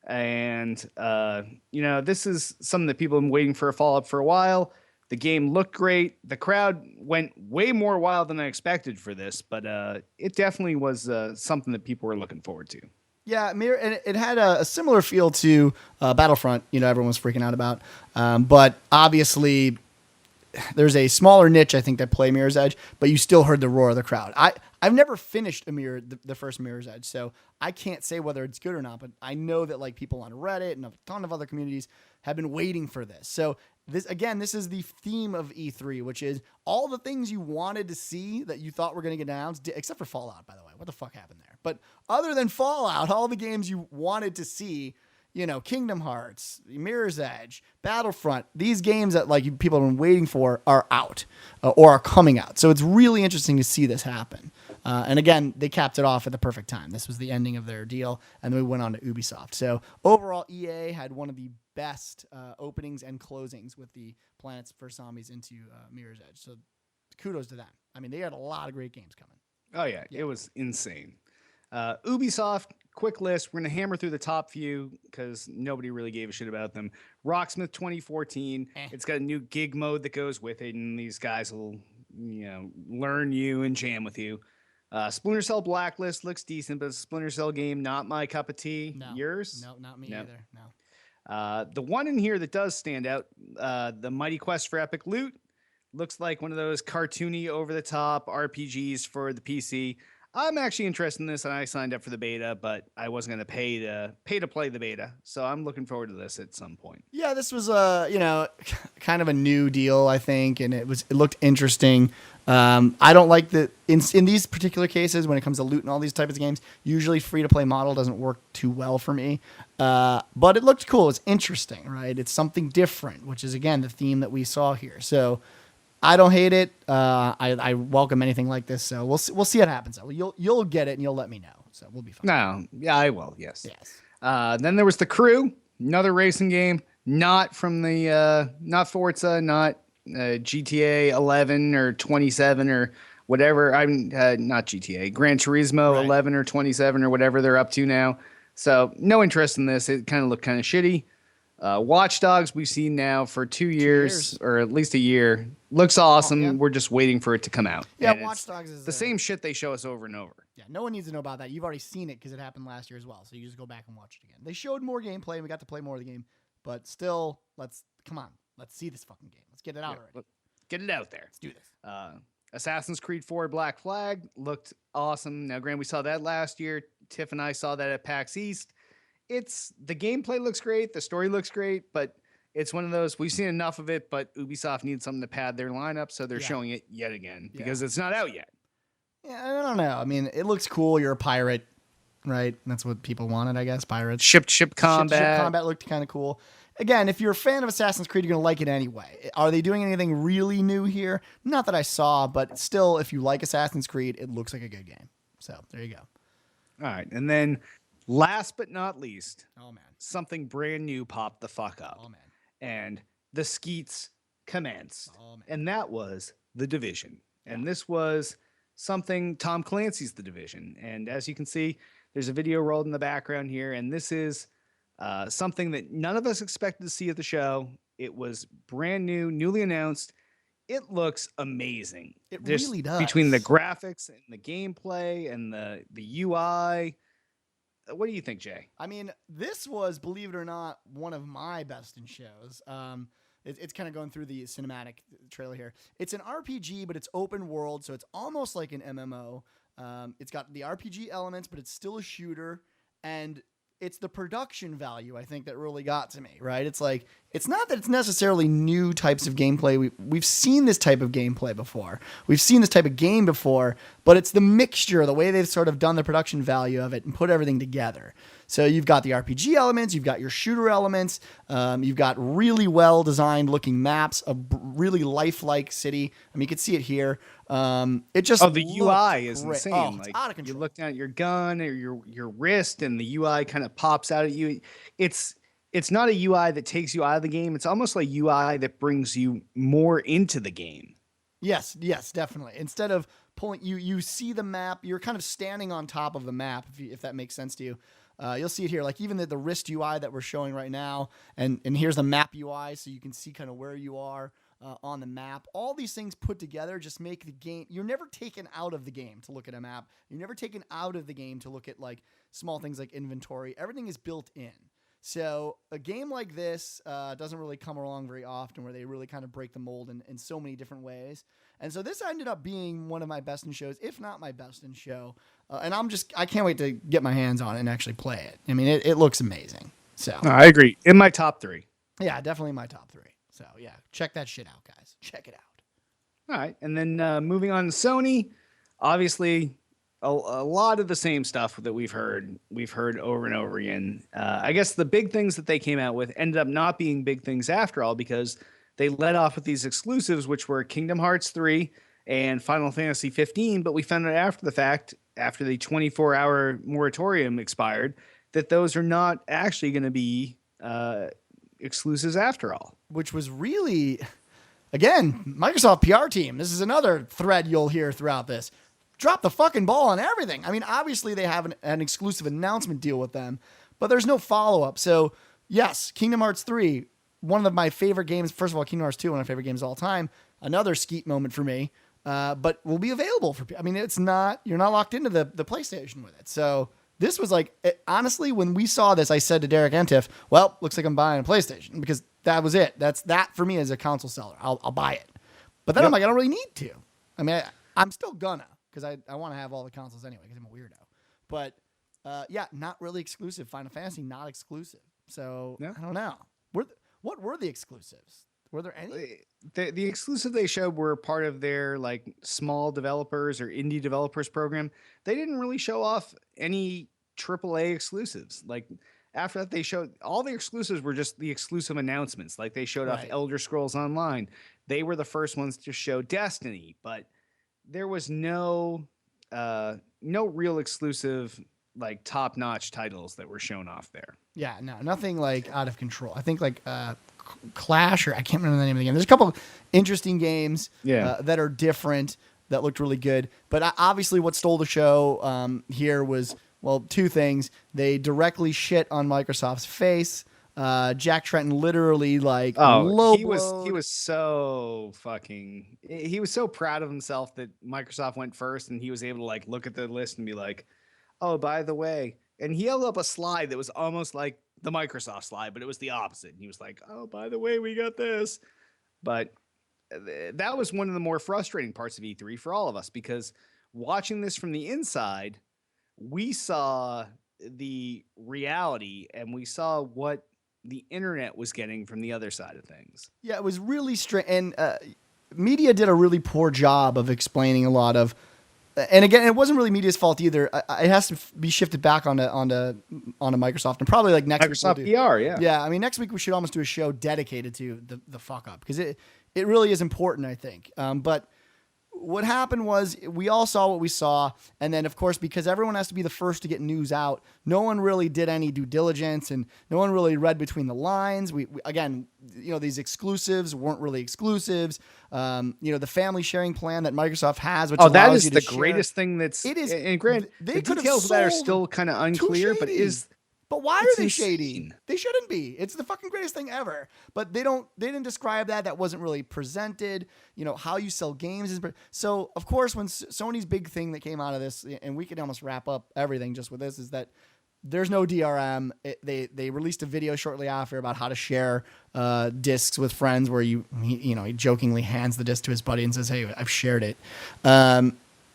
And, this is something that people have been waiting for a follow-up for a while. The game looked great. The crowd went way more wild than I expected for this, but it definitely was something that people were looking forward to. Yeah, and it had a similar feel to Battlefront, everyone was freaking out about. But obviously, there's a smaller niche, I think, that play Mirror's Edge, but you still heard the roar of the crowd. I've never finished the first Mirror's Edge, so I can't say whether it's good or not, but I know that like people on Reddit and a ton of other communities have been waiting for this. So this is the theme of E3, which is all the things you wanted to see that you thought were going to get announced, except for Fallout, by the way. What the fuck happened there? But other than Fallout, all the games you wanted to see, Kingdom Hearts, Mirror's Edge, Battlefront, these games that like people have been waiting for are out or are coming out. So it's really interesting to see this happen. And again, they capped it off at the perfect time. This was the ending of their deal, and then we went on to Ubisoft. So overall, EA had one of the best openings and closings with the Plants vs. Zombies into Mirror's Edge. So kudos to them. I mean, they had a lot of great games coming. Oh, yeah. It was insane. Ubisoft, quick list. We're going to hammer through the top few because nobody really gave a shit about them. Rocksmith 2014. It's got a new gig mode that goes with it, and these guys will, learn you and jam with you. Splinter Cell Blacklist looks decent, but it's a Splinter Cell game, not my cup of tea. No. Yours? No, not me either. No. The one in here that does stand out, the Mighty Quest for Epic Loot, looks like one of those cartoony, over-the-top RPGs for the PC. I'm actually interested in this, and I signed up for the beta, but I wasn't going to pay to play the beta. So I'm looking forward to this at some point. Yeah, this was kind of a new deal, I think, and it looked interesting. I don't like that in these particular cases when it comes to loot and all these types of games. Usually, free to play model doesn't work too well for me, but it looked cool. It's interesting, right? It's something different, which is again the theme that we saw here. So. I don't hate it. I welcome anything like this. So we'll see what happens. You'll get it and you'll let me know. So we'll be fine. No, yeah, I will. Yes. Then there was The Crew, another racing game, not from the not Forza, not GTA 11 or 27 or whatever. I'm not GTA, Gran Turismo 11 or 27 or whatever they're up to now. So no interest in this. It kind of looked kind of shitty. Watch Dogs we've seen now for 2 years or at least a year. Looks awesome. Yeah. We're just waiting for it to come out. Yeah, Watch Dogs is the same shit they show us over and over. Yeah, no one needs to know about that. You've already seen it because it happened last year as well. So you just go back and watch it again. They showed more gameplay and we got to play more of the game. But still, let's see this fucking game. Let's get it out already. Get it out there. Let's do this. Assassin's Creed 4 Black Flag looked awesome. Now, Grant, we saw that last year. Tiff and I saw that at PAX East. The gameplay looks great, the story looks great, but it's one of those, we've seen enough of it, but Ubisoft needs something to pad their lineup, so they're showing it yet again because it's not out yet. Yeah, I don't know. I mean, it looks cool. You're a pirate. right? That's what people wanted, I guess. Pirates. Ship combat. Ship combat looked kind of cool. Again, if you're a fan of Assassin's Creed, you're going to like it anyway. Are they doing anything really new here? Not that I saw, but still, if you like Assassin's Creed, it looks like a good game. So there you go. All right. And then last but not least, Oh, man. something brand new popped the fuck up. Oh, man. And the skeets commenced. Oh, man. And that was The Division. And this was something Tom Clancy's The Division. And as you can see, there's a video rolled in the background here. And this is something that none of us expected to see at the show. It was brand new, newly announced. It looks amazing. It Just really does. between the graphics and the gameplay and the UI. What do you think, Jay? I mean, this was, believe it or not, one of my best in shows. It's kind of going through the cinematic trailer here. It's an RPG, but it's open world, so it's almost like an MMO. It's got the RPG elements, but it's still a shooter, and it's the production value, I think, that really got to me, right? It's like, it's not that it's necessarily new types of gameplay. We've seen this type of gameplay before. We've seen this type of game before, but it's the mixture, the way they've sort of done the production value of it and put everything together. So you've got the RPG elements, you've got your shooter elements, you've got really well-designed looking maps, a really lifelike city. I mean, you can see it here. It just the UI is great. insane. Oh, like it's out of control. you look down at your gun or your wrist, and the UI kind of pops out at you. It's not a UI that takes you out of the game. It's almost like UI that brings you more into the game. Yes, definitely. Instead of pulling, you see the map. You're kind of standing on top of the map, if that makes sense to you. You'll see it here, like even the wrist UI that we're showing right now, and here's the map UI, so you can see kind of where you are on the map. All these things put together just make the game. You're never taken out of the game to look at a map. You're never taken out of the game to look at like small things like inventory. Everything is built in. So a game like this doesn't really come along very often, where they really kind of break the mold in so many different ways. And so this ended up being one of my best in shows, if not my best in show. And I can't wait to get my hands on it and actually play it. I mean, it looks amazing. So No, I agree. In my top 3. yeah, definitely my top 3. So yeah, check that shit out, guys. Check it out. All right. And then moving on to Sony, obviously a lot of the same stuff that we've heard over and over again. I guess the big things that they came out with ended up not being big things after all, because they led off with these exclusives, which were Kingdom Hearts 3 and Final Fantasy 15. But we found out after the fact, after the 24-hour moratorium expired, that those are not actually going to be exclusives after all. Which was really, again, Microsoft PR team. This is another thread you'll hear throughout this. Drop the fucking ball on everything. I mean, obviously they have an exclusive announcement deal with them, but there's no follow-up. So yes, Kingdom Hearts 3, one of my favorite games. First of all, Kingdom Hearts 2, one of my favorite games of all time. Another skeet moment for me, but will be available for people. I mean, you're not locked into the PlayStation with it. So this was like, honestly, when we saw this, I said to Derek and Tiff, well, looks like I'm buying a PlayStation, because that was it. That for me as a console seller. I'll buy it. But then I'm like, I don't really need to. I mean, I'm still gonna, because I want to have all the consoles anyway, because I'm a weirdo. But yeah, not really exclusive. Final Fantasy, not exclusive. So I don't know. What were the exclusives? Were there any? The exclusive they showed were part of their like small developers or indie developers program. They didn't really show off any AAA exclusives. Like after that, they showed all the exclusives were just the exclusive announcements. Like they showed off Elder Scrolls Online. They were the first ones to show Destiny, but there was no real exclusive, like top-notch titles that were shown off there. Yeah, no, nothing like out of control. I think like Clash, or I can't remember the name of the game. There's a couple interesting games that are different that looked really good. But obviously what stole the show here was, well, two things. They directly shit on Microsoft's face. Jack Tretton literally like he was so proud of himself that Microsoft went first, and he was able to like look at the list and be like, oh, by the way, and he held up a slide that was almost like the Microsoft slide, but it was the opposite. And he was like, oh, by the way, we got this. But that was one of the more frustrating parts of E3 for all of us, because watching this from the inside, we saw the reality and we saw what the internet was getting from the other side of things. Yeah, it was really strange. And media did a really poor job of explaining a lot of And again, it wasn't really media's fault either. It has to be shifted back onto Microsoft, and probably like next Microsoft week we'll PR, yeah. yeah. I mean, next week we should almost do a show dedicated to the fuck up, because it really is important, I think. But what happened was we all saw what we saw, and then of course, because everyone has to be the first to get news out, no one really did any due diligence, and no one really read between the lines. We again, these exclusives weren't really exclusives. The family sharing plan that Microsoft has, which that allows is you the to share, greatest thing that's it is. And granted, They the could have details of that are sold still kind of unclear, but But why it's are they shady? insane. They shouldn't be. It's the fucking greatest thing ever. But they didn't describe that. That wasn't really presented. How you sell games is. So of course, when Sony's big thing that came out of this, and we could almost wrap up everything just with this, is that there's no DRM. They released a video shortly after about how to share discs with friends, where he jokingly hands the disc to his buddy and says, "Hey, I've shared it."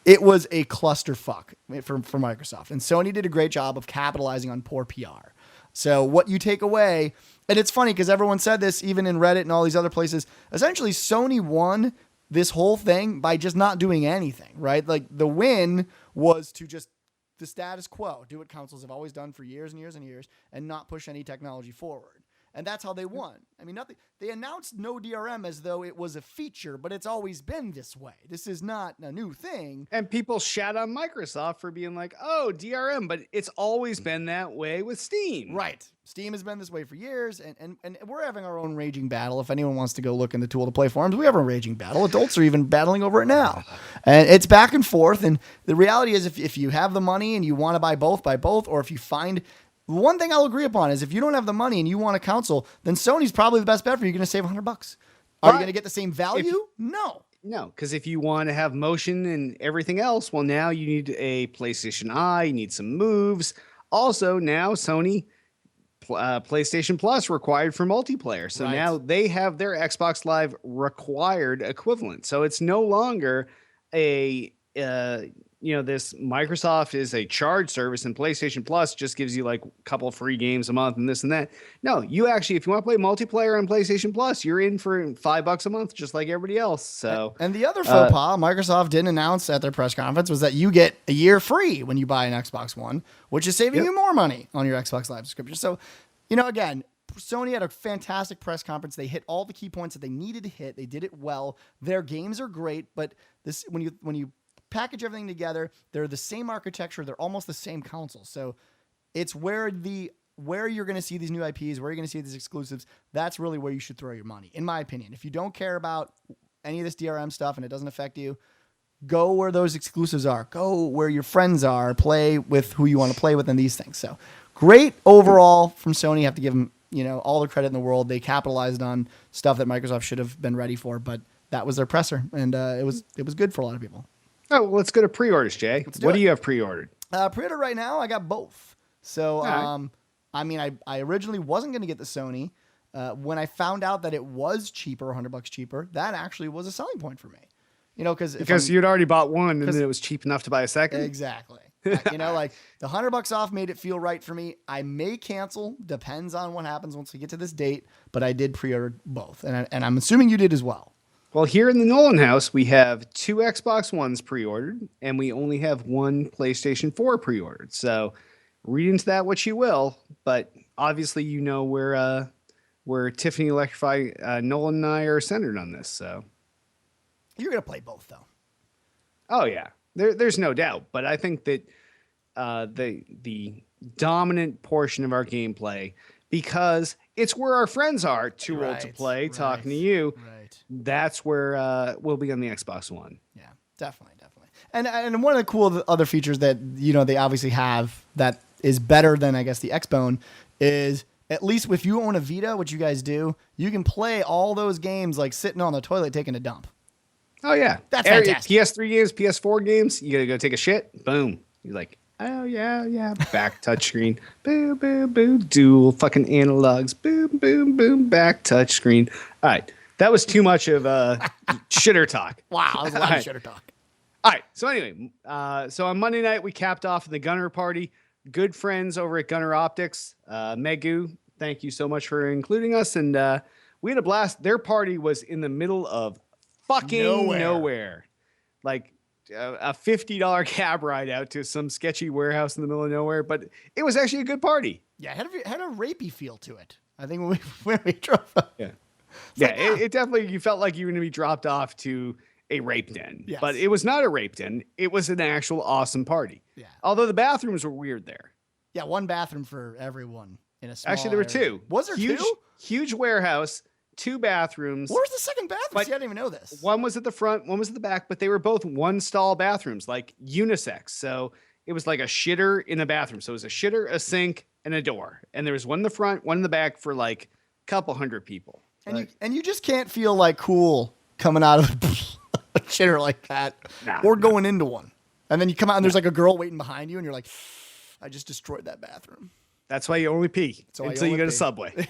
It was a clusterfuck for Microsoft, and Sony did a great job of capitalizing on poor PR. So what you take away, and it's funny because everyone said this, even in Reddit and all these other places, essentially Sony won this whole thing by just not doing anything, right? Like the win was to just the status quo, do what consoles have always done for years and years and years, and not push any technology forward. And that's how they won. I mean, nothing. They announced no DRM as though it was a feature, but it's always been this way. This is not a new thing. And people shat on Microsoft for being like, "Oh, DRM," but it's always been that way with Steam. Right. Steam has been this way for years, and we're having our own raging battle. If anyone wants to go look in the Tool to Play forums, we have a raging battle. Adults are even battling over it now. And it's back and forth. And the reality is, if you have the money and you want to buy both, or if you find... One thing I'll agree upon is if you don't have the money and you want a console, then Sony's probably the best bet for you. You're going to save $100. Are you going to get the same value? No, because if you want to have motion and everything else, well, now you need a PlayStation Eye, you need some moves. Also, now Sony PlayStation Plus required for multiplayer. So now they have their Xbox Live required equivalent. So it's no longer a this Microsoft is a charge service, and PlayStation Plus just gives you like a couple of free games a month and this and that. No, you actually, if you want to play multiplayer on PlayStation Plus, you're in for $5 a month, just like everybody else. So, and the other faux pas Microsoft didn't announce at their press conference was that you get a year free when you buy an Xbox One, which is saving you more money on your Xbox Live subscription. So, again, Sony had a fantastic press conference. They hit all the key points that they needed to hit. They did it well. Their games are great, but this when you package everything together, they're the same architecture, they're almost the same console. So it's where you're going to see these new IPs, where you're going to see these exclusives. That's really where you should throw your money, in my opinion. If you don't care about any of this DRM stuff and it doesn't affect you, go where those exclusives are. Go where your friends are. Play with who you want to play with and these things. So great overall from Sony. You have to give them all the credit in the world. They capitalized on stuff that Microsoft should have been ready for, but that was their presser, and it was good for a lot of people. Oh, well, let's go to pre-orders, Jay. What do you have pre-ordered? Pre-order right now, I got both. So, I mean, I originally wasn't going to get the Sony. When I found out that it was cheaper, $100 cheaper, that actually was a selling point for me. Because you'd already bought one, and then it was cheap enough to buy a second. Exactly. Like the $100 off made it feel right for me. I may cancel, depends on what happens once we get to this date. But I did pre-order both, and I'm assuming you did as well. Well, here in the Nolan house, we have 2 Xbox Ones pre-ordered, and we only have 1 PlayStation 4 pre-ordered. So read into that what you will, but obviously where Tiffany Electrify, Nolan and I are centered on this. So you're going to play both, though. Oh, yeah. There's no doubt. But I think that the dominant portion of our gameplay, because it's where our friends are, too old to play, talking to you. Right. That's where we'll be on the Xbox One. Yeah, definitely. And one of the cool other features that they obviously have that is better than I guess the Xbone is, at least if you own a Vita, which you guys do, you can play all those games like sitting on the toilet taking a dump. Oh yeah, that's fantastic. PS3 games, PS4 games. You gotta go take a shit. Boom. You're like, oh yeah. Back touchscreen. Boo boo boo. Dual fucking analogs. Boom boom boom. Back touchscreen. All right. That was too much of shitter talk. Wow, that was a lot of shitter talk. All right. So anyway, so on Monday night, we capped off the Gunner party. Good friends over at Gunner Optics. Megu, thank you so much for including us. And we had a blast. Their party was in the middle of fucking nowhere. Like a $50 cab ride out to some sketchy warehouse in the middle of nowhere, but it was actually a good party. Yeah, it had a rapey feel to it. I think when we drove up. Yeah. Like, It definitely, you felt like you were going to be dropped off to a rape den, Yes. but it was not a rape den. It was an actual awesome party. Yeah. Although the bathrooms were weird there. Yeah, one bathroom for everyone in a small Actually, there were area. two. Was there huge, two? Huge warehouse, 2 bathrooms. Where's the second bathroom? But See, I didn't even know this. One was at the front, one was at the back, but they were both one stall bathrooms, like unisex. So it was like a shitter in a bathroom. So it was a shitter, a sink, and a door. And there was one in the front, one in the back for like a couple hundred people. And you just can't feel like cool coming out of a shitter like that, or going into one. And then you come out and there's like a girl waiting behind you, and you're like, I just destroyed that bathroom. That's why you only pee until you go to Subway.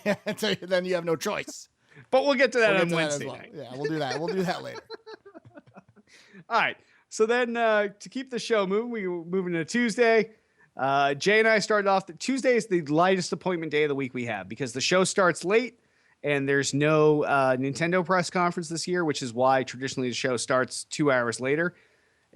Then you have no choice. But we'll get to that We'll on get to that Wednesday as well. night. Yeah, we'll do that. We'll do that later. All right. So then to keep the show moving, we were moving to Tuesday. Jay and I started off. Tuesday is the lightest appointment day of the week we have because the show starts late and there's no Nintendo press conference this year, which is why traditionally the show starts 2 hours later.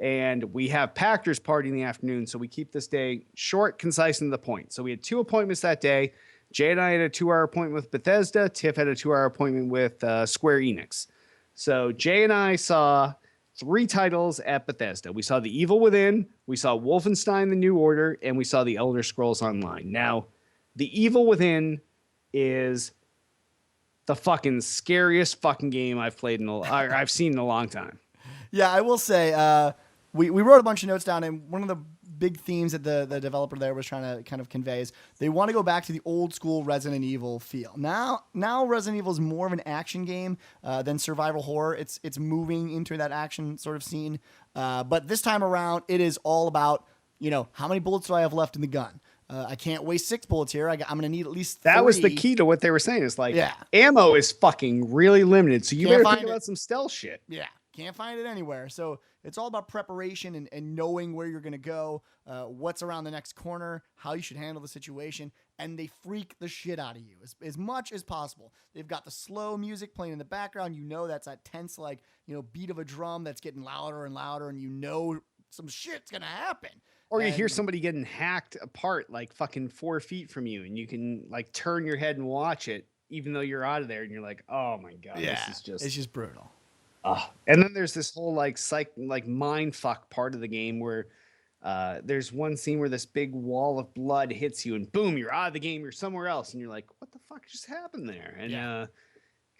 And we have Packers party in the afternoon. So we keep this day short, concise, and to the point. So we had 2 appointments that day. Jay and I had a 2-hour appointment with Bethesda. Tiff had a 2-hour appointment with Square Enix. So Jay and I saw 3 titles at Bethesda. We saw The Evil Within, we saw Wolfenstein: The New Order, and we saw The Elder Scrolls Online. Now, The Evil Within is the fucking scariest fucking game I've played I've seen in a long time. Yeah, I will say we wrote a bunch of notes down, and one of the big themes that the developer there was trying to kind of convey is they want to go back to the old school Resident Evil feel. Now Resident Evil is more of an action game than survival horror. It's moving into that action sort of scene, but this time around it is all about, you know, how many bullets do I have left in the gun? I can't waste 6 bullets here. I'm going to need at least 3. That was the key to what they were saying. Is like, Yeah. ammo is fucking really limited, so you Can't better find think it. about some stealth shit. Yeah, can't find it anywhere. So it's all about preparation and knowing where you're going to go, what's around the next corner, how you should handle the situation, and they freak the shit out of you as much as possible. They've got the slow music playing in the background. You know that's that tense, like, you know, beat of a drum that's getting louder and louder, and you know some shit's going to happen. Or you hear somebody getting hacked apart like fucking 4 feet from you, and you can like turn your head and watch it, even though you're out of there, and you're like, oh my god, this is it's just brutal. And then there's this whole like mind fuck part of the game where there's one scene where this big wall of blood hits you, and boom, you're out of the game, you're somewhere else, and you're like, what the fuck just happened there? And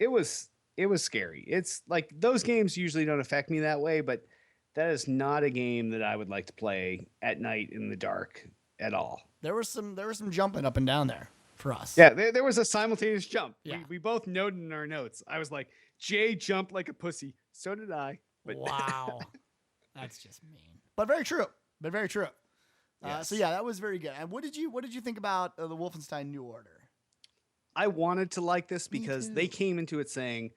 it was scary. It's like those games usually don't affect me that way, but that is not a game that I would like to play at night in the dark at all. There was some jumping up and down there for us. Yeah, there was a simultaneous jump. Yeah. We both noted in our notes. I was like, Jay jumped like a pussy. So did I. But Wow. That's just mean. But very true. Yes. So yeah, that was very good. And what did you think about the Wolfenstein New Order? I wanted to like this Me because too. they came into it saying,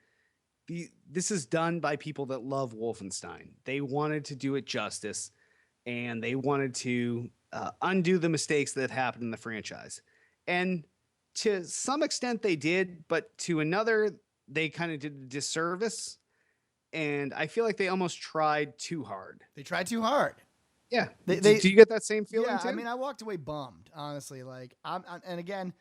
this is done by people that love Wolfenstein. They wanted to do it justice, and they wanted to undo the mistakes that happened in the franchise. And to some extent they did, but to another, they kind of did a disservice. And I feel like they almost tried too hard. They tried too hard. Yeah. They- Do you get that same feeling Yeah, too? I mean, I walked away bummed, honestly. Like, and again,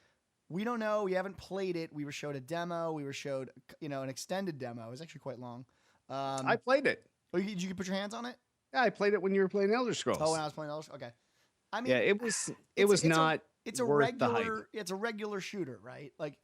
we don't know. We haven't played it. We were showed a demo. We were showed, you know, an extended demo. It was actually quite long. I played it. Did you put your hands on it? Yeah, I played it when you were playing Elder Scrolls. Oh, when I was playing Elder. Okay. I mean, Yeah, it was not. It's a worth the hype. regular. It's a regular shooter, right? Like,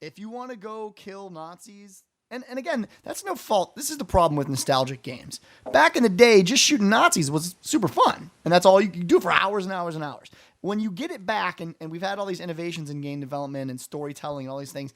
if you want to go kill Nazis, and again, that's no fault. This is the problem with nostalgic games. Back in the day, just shooting Nazis was super fun, and that's all you could do for hours and hours and hours. When you get it back, and we've had all these innovations in game development and storytelling and all these things,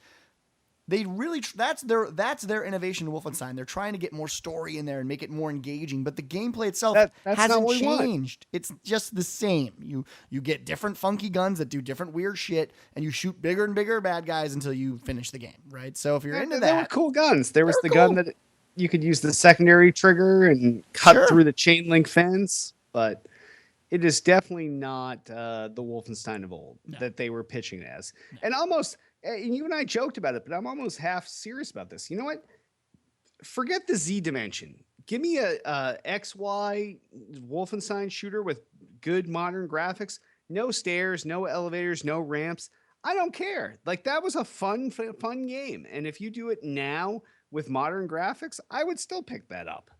they really that's their innovation in Wolfenstein. They're trying to get more story in there and make it more engaging, but the gameplay itself That's not hasn't what we want. changed. It's just the same. You get different funky guns that do different weird shit, and you shoot bigger and bigger bad guys until you finish the game, right? So if you're into There were that, cool guns. There was They the were gun cool. that you could use the secondary trigger and cut Sure. through the chain link fence, but it is definitely not the Wolfenstein of old No. that they were pitching it as. And almost, and you and I joked about it, but I'm almost half serious about this. You know what? Forget the Z dimension. give me a XY Wolfenstein shooter with good modern graphics, no stairs, no elevators, no ramps. I don't care. Like that was a fun game, and if you do it now with modern graphics, I would still pick that up.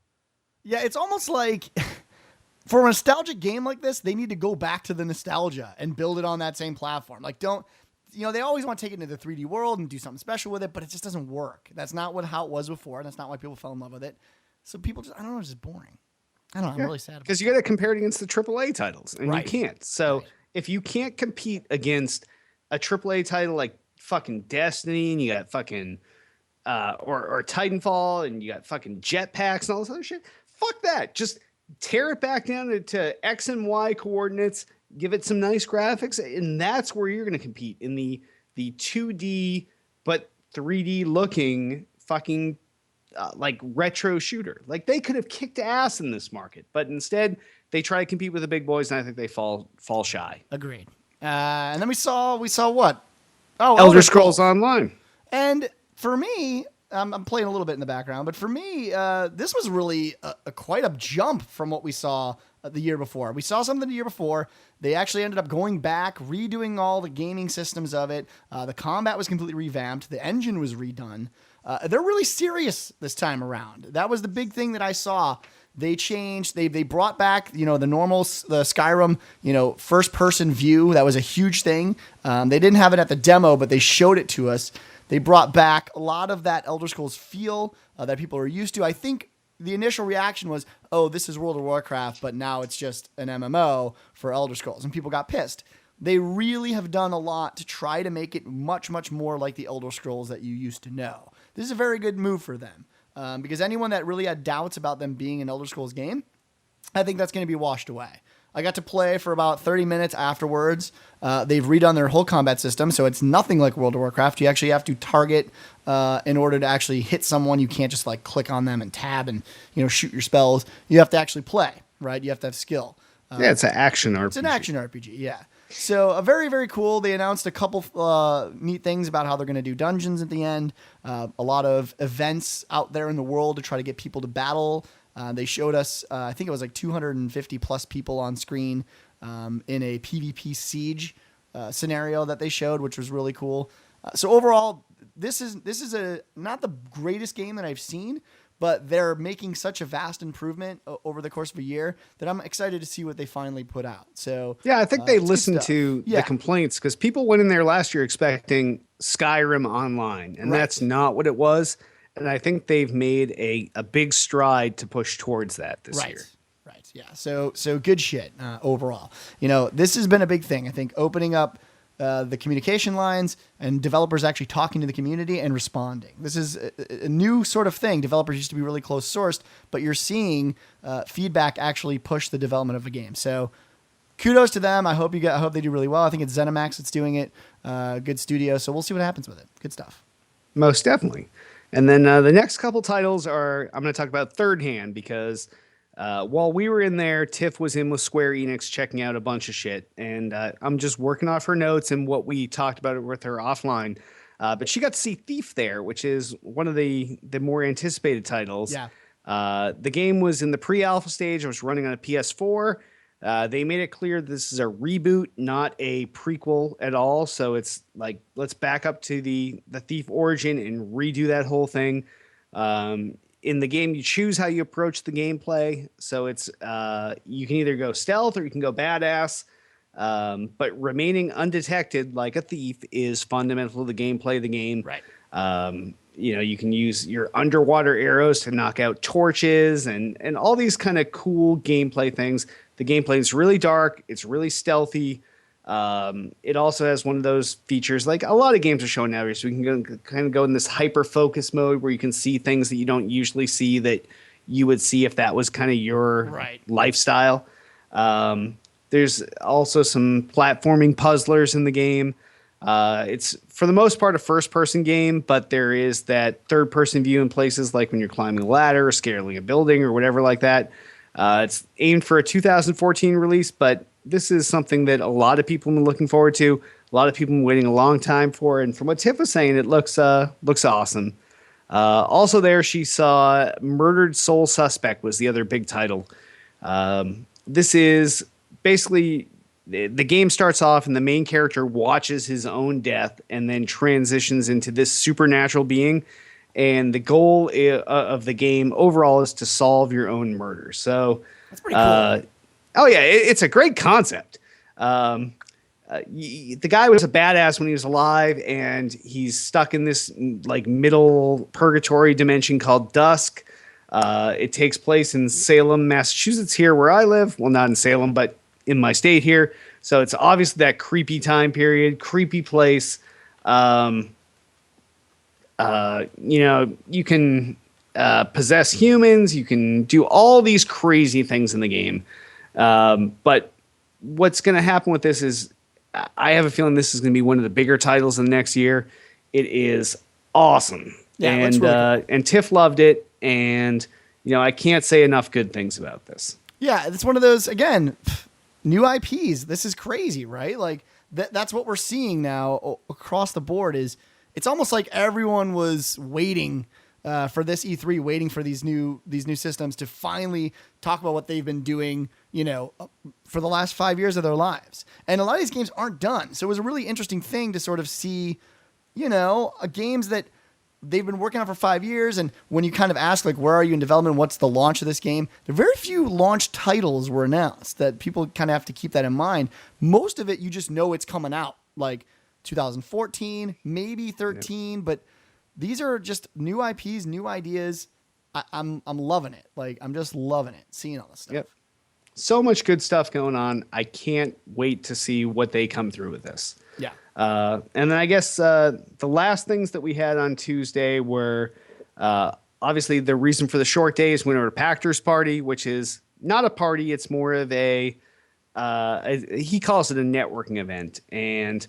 Yeah, it's almost like for a nostalgic game like this, they need to go back to the nostalgia and build it on that same platform. Like, don't, they always want to take it into the 3D world and do something special with it, but it just doesn't work. That's not how it was before. And that's not why people fell in love with it. So people just, I don't know, it's just boring. I don't know. I'm really sad because you got to compare it against the AAA titles, and you can't. So if you can't compete against a AAA title like fucking Destiny, and you got fucking or Titanfall, and you got fucking jetpacks and all this other shit, fuck that. Just tear it back down to X and Y coordinates, give it some nice graphics, and that's where you're going to compete in the 2D but 3D looking fucking like retro shooter. Like they could have kicked ass in this market, but instead they try to compete with the big boys, and I think they fall shy. Agreed. And then we saw what? Oh, Elder Scrolls Online. And for me, I'm playing a little bit in the background, but for me, this was really quite a jump from what we saw the year before. We saw something the year before. They actually ended up going back, redoing all the gaming systems of it. The combat was completely revamped. The engine was redone. They're really serious this time around. That was the big thing that I saw. They changed. They brought back, the Skyrim, first person view. That was a huge thing. They didn't have it at the demo, but they showed it to us. They brought back a lot of that Elder Scrolls feel that people are used to. I think the initial reaction was, oh, this is World of Warcraft, but now it's just an MMO for Elder Scrolls, and people got pissed. They really have done a lot to try to make it much, much more like the Elder Scrolls that you used to know. This is a very good move for them. Because anyone that really had doubts about them being an Elder Scrolls game, I think that's going to be washed away. I got to play for about 30 minutes afterwards. They've redone their whole combat system, so it's nothing like World of Warcraft. You actually have to target in order to actually hit someone. You can't just like click on them and tab and shoot your spells. You have to actually play, right? You have to have skill. Yeah, it's an action RPG. It's an action RPG, yeah. So very, very cool. They announced a couple neat things about how they're going to do dungeons at the end. A lot of events out there in the world to try to get people to battle. They showed us, I think it was like 250 plus people on screen in a PvP siege scenario that they showed, which was really cool. So overall, this is not the greatest game that I've seen, but they're making such a vast improvement over the course of a year that I'm excited to see what they finally put out. So yeah, I think they listened to the complaints, because people went in there last year expecting Skyrim Online, and that's not what it was. And I think they've made a big stride to push towards that this year. Right. Yeah. So good shit overall. This has been a big thing. I think opening up the communication lines and developers actually talking to the community and responding. This is a new sort of thing. Developers used to be really close sourced, but you're seeing feedback actually push the development of a game. So kudos to them. I hope they do really well. I think it's ZeniMax that's doing it. Good studio. So we'll see what happens with it. Good stuff. Most definitely. And then the next couple titles I'm going to talk about Third Hand, because while we were in there, Tiff was in with Square Enix checking out a bunch of shit. And I'm just working off her notes and what we talked about with her offline. But she got to see Thief there, which is one of the more anticipated titles. Yeah. The game was in the pre-alpha stage. It was running on a PS4. They made it clear this is a reboot, not a prequel at all. So it's like, let's back up to the Thief origin and redo that whole thing. In the game, you choose how you approach the gameplay. So it's you can either go stealth or you can go badass. But remaining undetected like a thief is fundamental to the gameplay of the game. Right. You can use your underwater arrows to knock out torches and all these kind of cool gameplay things. The gameplay is really dark. It's really stealthy. It also has one of those features like a lot of games are showing nowadays. So we can kind of go in this hyper focus mode where you can see things that you don't usually see that you would see if that was kind of your lifestyle. There's also some platforming puzzlers in the game. It's for the most part a first-person game, but there is that third-person view in places like when you're climbing a ladder or scaling a building or whatever like that. It's aimed for a 2014 release, but this is something that a lot of people have been looking forward to. A lot of people have been waiting a long time for, and from what Tiff was saying, it looks awesome. Also there, she saw Murdered Soul Suspect was the other big title. This is basically the game starts off and the main character watches his own death and then transitions into this supernatural being. And the goal of the game overall is to solve your own murder. So That's pretty cool. Oh yeah, it's a great concept. The guy was a badass when he was alive, and he's stuck in this like middle purgatory dimension called Dusk. It takes place in Salem, Massachusetts, here where I live. Well, not in Salem, but in my state here. So it's obviously that creepy time period, creepy place. You know, you can possess humans. You can do all these crazy things in the game. But what's going to happen with this is I have a feeling this is going to be one of the bigger titles in the next year. It is awesome. Yeah, and really cool. and Tiff loved it. And, you know, I can't say enough good things about this. Yeah, it's one of those, again, new IPs. This is crazy, right? Like that's what we're seeing now across the board. Is it's almost like everyone was waiting for this E3, waiting for these new systems to finally talk about what they've been doing, you know, for the last 5 years of their lives. And a lot of these games aren't done. So it was a really interesting thing to sort of see, you know, games that they've been working on for 5 years. And when you kind of ask, like, where are you in development? What's the launch of this game? There are very few launch titles were announced that people kind of have to keep that in mind. Most of it, you just know it's coming out like 2014, maybe 13, but these are just new IPs, new ideas. I'm loving it. Like, I'm just loving it, seeing all this stuff. Yep. So much good stuff going on. I can't wait to see what they come through with this. Yeah. And then I guess the last things that we had on Tuesday were obviously the reason for the short day is Winter Pactor's party, which is not a party. It's more of he calls it a networking event. And,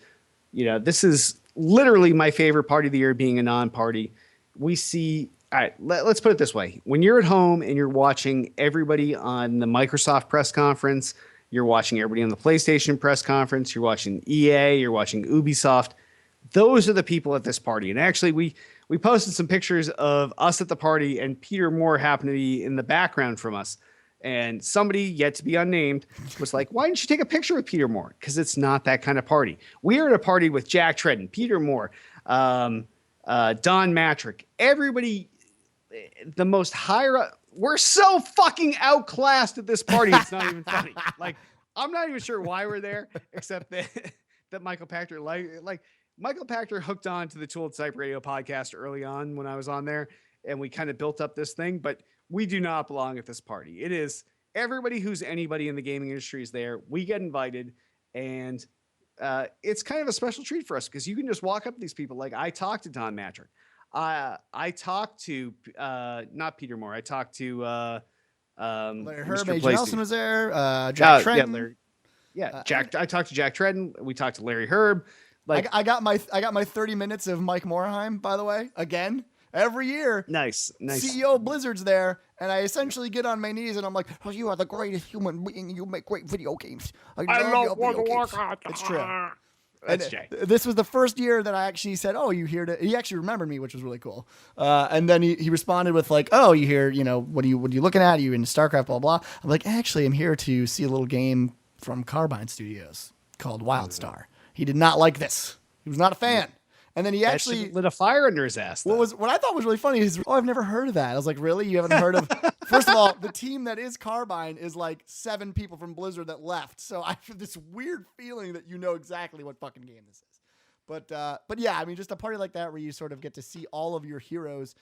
you know, this is literally my favorite party of the year, being a non-party. We see, all right, let's put it this way. When you're at home and you're watching everybody on the Microsoft press conference, you're watching everybody on the PlayStation press conference, you're watching EA, you're watching Ubisoft, those are the people at this party. And actually, we posted some pictures of us at the party, and Peter Moore happened to be in the background from us. And somebody, yet to be unnamed, was like, why didn't you take a picture with Peter Moore? Because it's not that kind of party. We are at a party with Jack Tredden, Peter Moore, Don Matrick, everybody, the most higher up. We're so fucking outclassed at this party. It's not even funny. Like, I'm not even sure why we're there, except that Michael Pachter, like Michael Pachter hooked on to the Tool Type Radio podcast early on when I was on there, and we kind of built up this thing, but we do not belong at this party. It is everybody who's anybody in the gaming industry is there. We get invited, and it's kind of a special treat for us because you can just walk up to these people. Like, I talked to Don Matrick. I talked to not Peter Moore. I talked to Larry Herb, Mr. Agent Nelson was there. Jack Tredden. Jack. I talked to Jack Tredden. We talked to Larry Herb. Like, I got my 30 minutes of Mike Morheim, by the way, again. Every year, nice. CEO of Blizzard's there, and I essentially get on my knees and I'm like, "Oh, you are the greatest human being. You make great video games. I love your video games." It's true. That's Jay. This was the first year that I actually said, "Oh, you here to?" He actually remembered me, which was really cool. And then he responded with like, "Oh, you here? You know, what are you looking at? Are you into StarCraft? Blah blah." I'm like, "Actually, I'm here to see a little game from Carbine Studios called WildStar." He did not like this. He was not a fan. And then he actually lit a fire under his ass. What I thought was really funny is, I've never heard of that. I was like, really? You haven't heard of? First of all, the team that is Carbine is like 7 people from Blizzard that left. So I have this weird feeling that you know exactly what fucking game this is. But yeah, I mean, just a party like that where you sort of get to see all of your heroes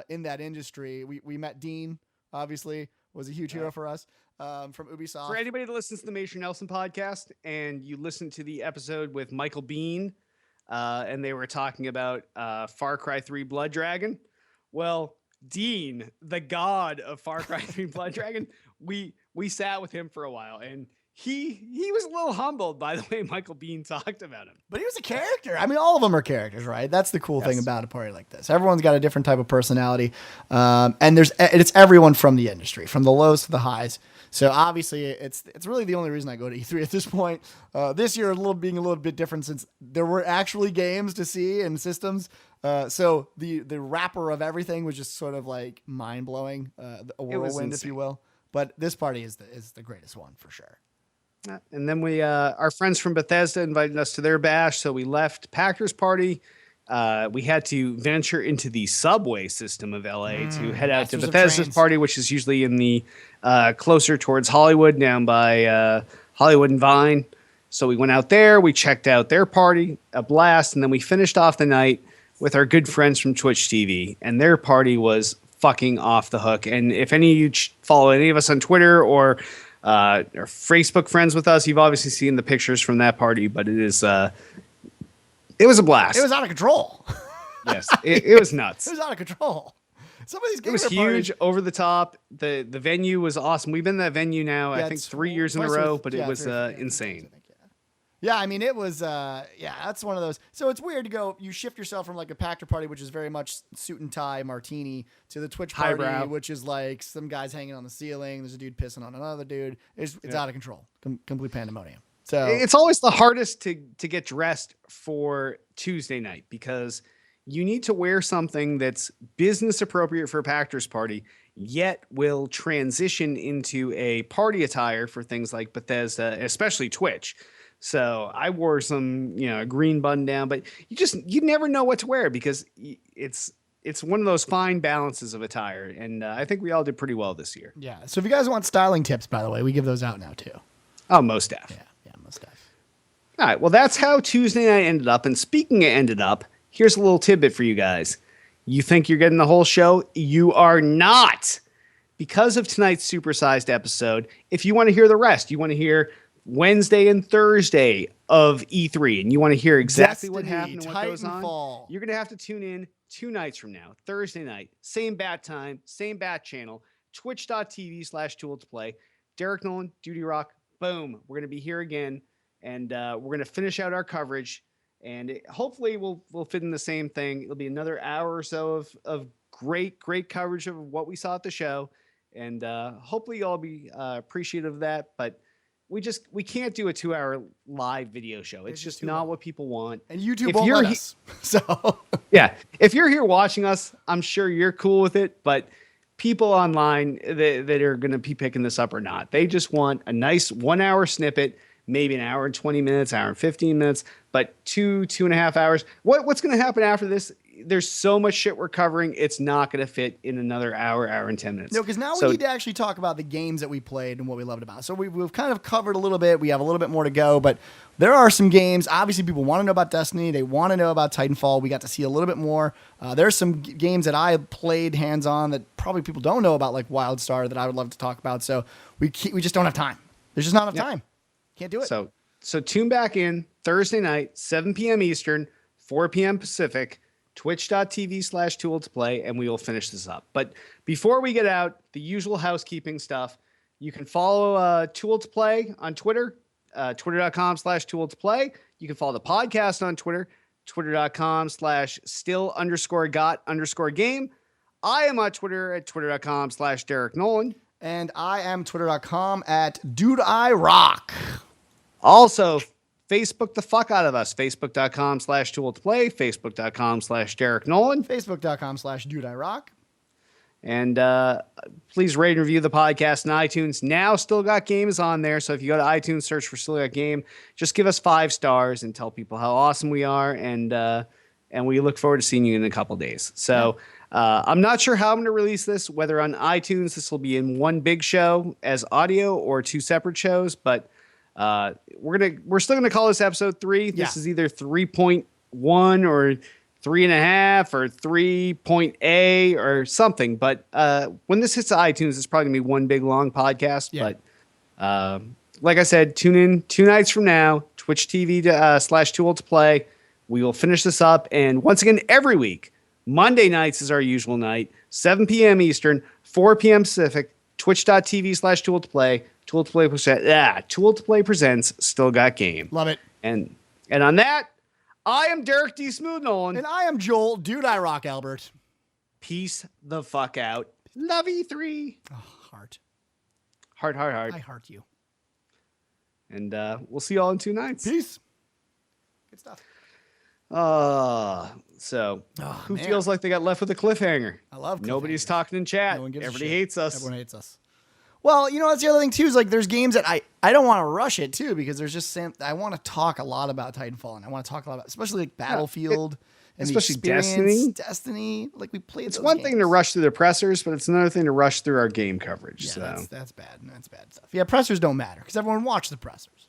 in that industry. We met Dean, obviously, was a huge hero for us from Ubisoft. For anybody that listens to the Major Nelson podcast and you listen to the episode with Michael Bean, and they were talking about Far Cry 3 Blood Dragon. Well, Dean, the god of Far Cry 3 Blood Dragon, we sat with him for a while, and he was a little humbled by the way Michael Biehn talked about him. But he was a character. I mean, all of them are characters, right? That's the cool thing Yes. about a party like this. Everyone's got a different type of personality, and it's everyone from the industry, from the lows to the highs. So obviously, it's really the only reason I go to E3 at this point. This year, being a little bit different since there were actually games to see and systems. So the wrapper of everything was just sort of like mind blowing, a whirlwind, if you will. But this party is the greatest one for sure. And then we, our friends from Bethesda invited us to their bash, so we left Packers Party. We had to venture into the subway system of LA to head out to Masters of Bethesda's Trains. party, which is usually in the closer towards Hollywood, down by Hollywood and Vine. So we went out there, we checked out their party, a blast, and then we finished off the night with our good friends from Twitch TV, and their party was fucking off the hook. And if any of you follow any of us on Twitter or Facebook friends with us, you've obviously seen the pictures from that party, but it was a blast. It was out of control. Yes, it was nuts. It was out of control. Some of these It was gamer huge, parties- over the top. The venue was awesome. We've been to that venue now, I Yeah, think it's 3 years in a twice row, with- but yeah, it was 3 or 4 years, insane. I think, yeah, I mean, it was, that's one of those. So it's weird to go, you shift yourself from like a Packer party, which is very much suit and tie, martini, to the Twitch party, Highbrow. which is like some guys hanging on the ceiling. There's a dude pissing on another dude. It's out of control. Complete pandemonium. So It's always the hardest to get dressed for Tuesday night because you need to wear something that's business appropriate for a Packers party, yet will transition into a party attire for things like Bethesda, especially Twitch. So I wore some, a green button down, but you never know what to wear because it's one of those fine balances of attire. And I think we all did pretty well this year. yeah. So if you guys want styling tips, by the way, we give those out now too. Oh, most def. Yeah, most stuff. All right. Well, that's how Tuesday night ended up. And speaking of ended up, here's a little tidbit for you guys. You think you're getting the whole show? You are not. Because of tonight's supersized episode, if you want to hear the rest, you want to hear Wednesday and Thursday of E3, and you want to hear exactly what Destiny, happened and what goes on, Titanfall. you're going to have to tune in 2 nights from now, Thursday night, same bat time, same bat channel, twitch.tv/tooltoplay. Derek Nolan, Duty Rock, boom. We're going to be here again, and we're going to finish out our coverage, and hopefully we'll fit in the same thing. It'll be another hour or so of great coverage of what we saw at the show, and hopefully you'll all be appreciative of that, but we can't do a 2-hour live video show. It's just too not long. what people want. And YouTube If won't you're let he- us. So Yeah. If you're here watching us, I'm sure you're cool with it, but people online that are going to be picking this up or not, they just want a nice 1-hour snippet, maybe an hour and 20 minutes, hour and 15 minutes, but 2.5 hours. What's going to happen after this? There's so much shit we're covering. It's not going to fit in another hour and 10 minutes. no, because now So- we need to actually talk about the games that we played and what we loved about it. So we've kind of covered a little bit. We have a little bit more to go, but there are some games. Obviously, people want to know about Destiny. They want to know about Titanfall. We got to see a little bit more. There's some games that I played hands-on that probably people don't know about, like WildStar, that I would love to talk about. So we just don't have time. There's just not enough time. Can't do it. So tune back in Thursday night, 7 p.m. Eastern, 4 p.m. Pacific, twitch.tv/tooltoplay, and we will finish this up. But before we get out, the usual housekeeping stuff. You can follow Tool to Play on Twitter, twitter.com/tool-to-play. You can follow the podcast on Twitter, twitter.com/still_got_game. I am on Twitter at twitter.com/Derek Nolan. And I am twitter.com at Dude I Rock. Also, Facebook the fuck out of us. Facebook.com/tool-to-play, Facebook.com/Derek Nolan. Facebook.com/Dude I Rock. And please rate and review the podcast on iTunes. Now, Still Got Game is on there. So if you go to iTunes, search for Still Got Game, just give us 5 stars and tell people how awesome we are. And we look forward to seeing you in a couple days. So I'm not sure how I'm going to release this, whether on iTunes, this will be in one big show as audio or 2 separate shows. But we're still gonna call this episode 3. This is either 3.1 or 3.5 or 3.A or something. But when this hits iTunes, it's probably gonna be one big long podcast. Yeah. But like I said, tune in 2 nights from now, Twitch TV /tool-to-play. We will finish this up, and once again, every week, Monday nights is our usual night, 7 p.m. Eastern, 4 p.m. Pacific. Twitch.tv/tool-to-play, Tool to Play presents Still Got Game. Love it. And on that, I am Derek D. Smooth Nolan. And I am Joel, Dude I Rock Albert. Peace the fuck out. Love E3. Oh, heart. Heart. I heart you. And we'll see y'all in 2 nights. Peace. Good stuff. So Oh, who man. feels like they got left with a cliffhanger? I love Nobody's cliffhangers. talking in chat. No one gives a Everybody shit. hates us. Everyone hates us. Well, you know, that's the other thing too. Is like there's games that I don't want to rush it too because there's just I want to talk a lot about Titanfall and I want to talk a lot about especially like Battlefield and especially the experience, Destiny. Destiny, like we played. It's those one thing to games. rush through the pressers, but it's another thing to rush through our game coverage. Yeah, so that's bad. That's bad stuff. Yeah, pressers don't matter because everyone watched the pressers.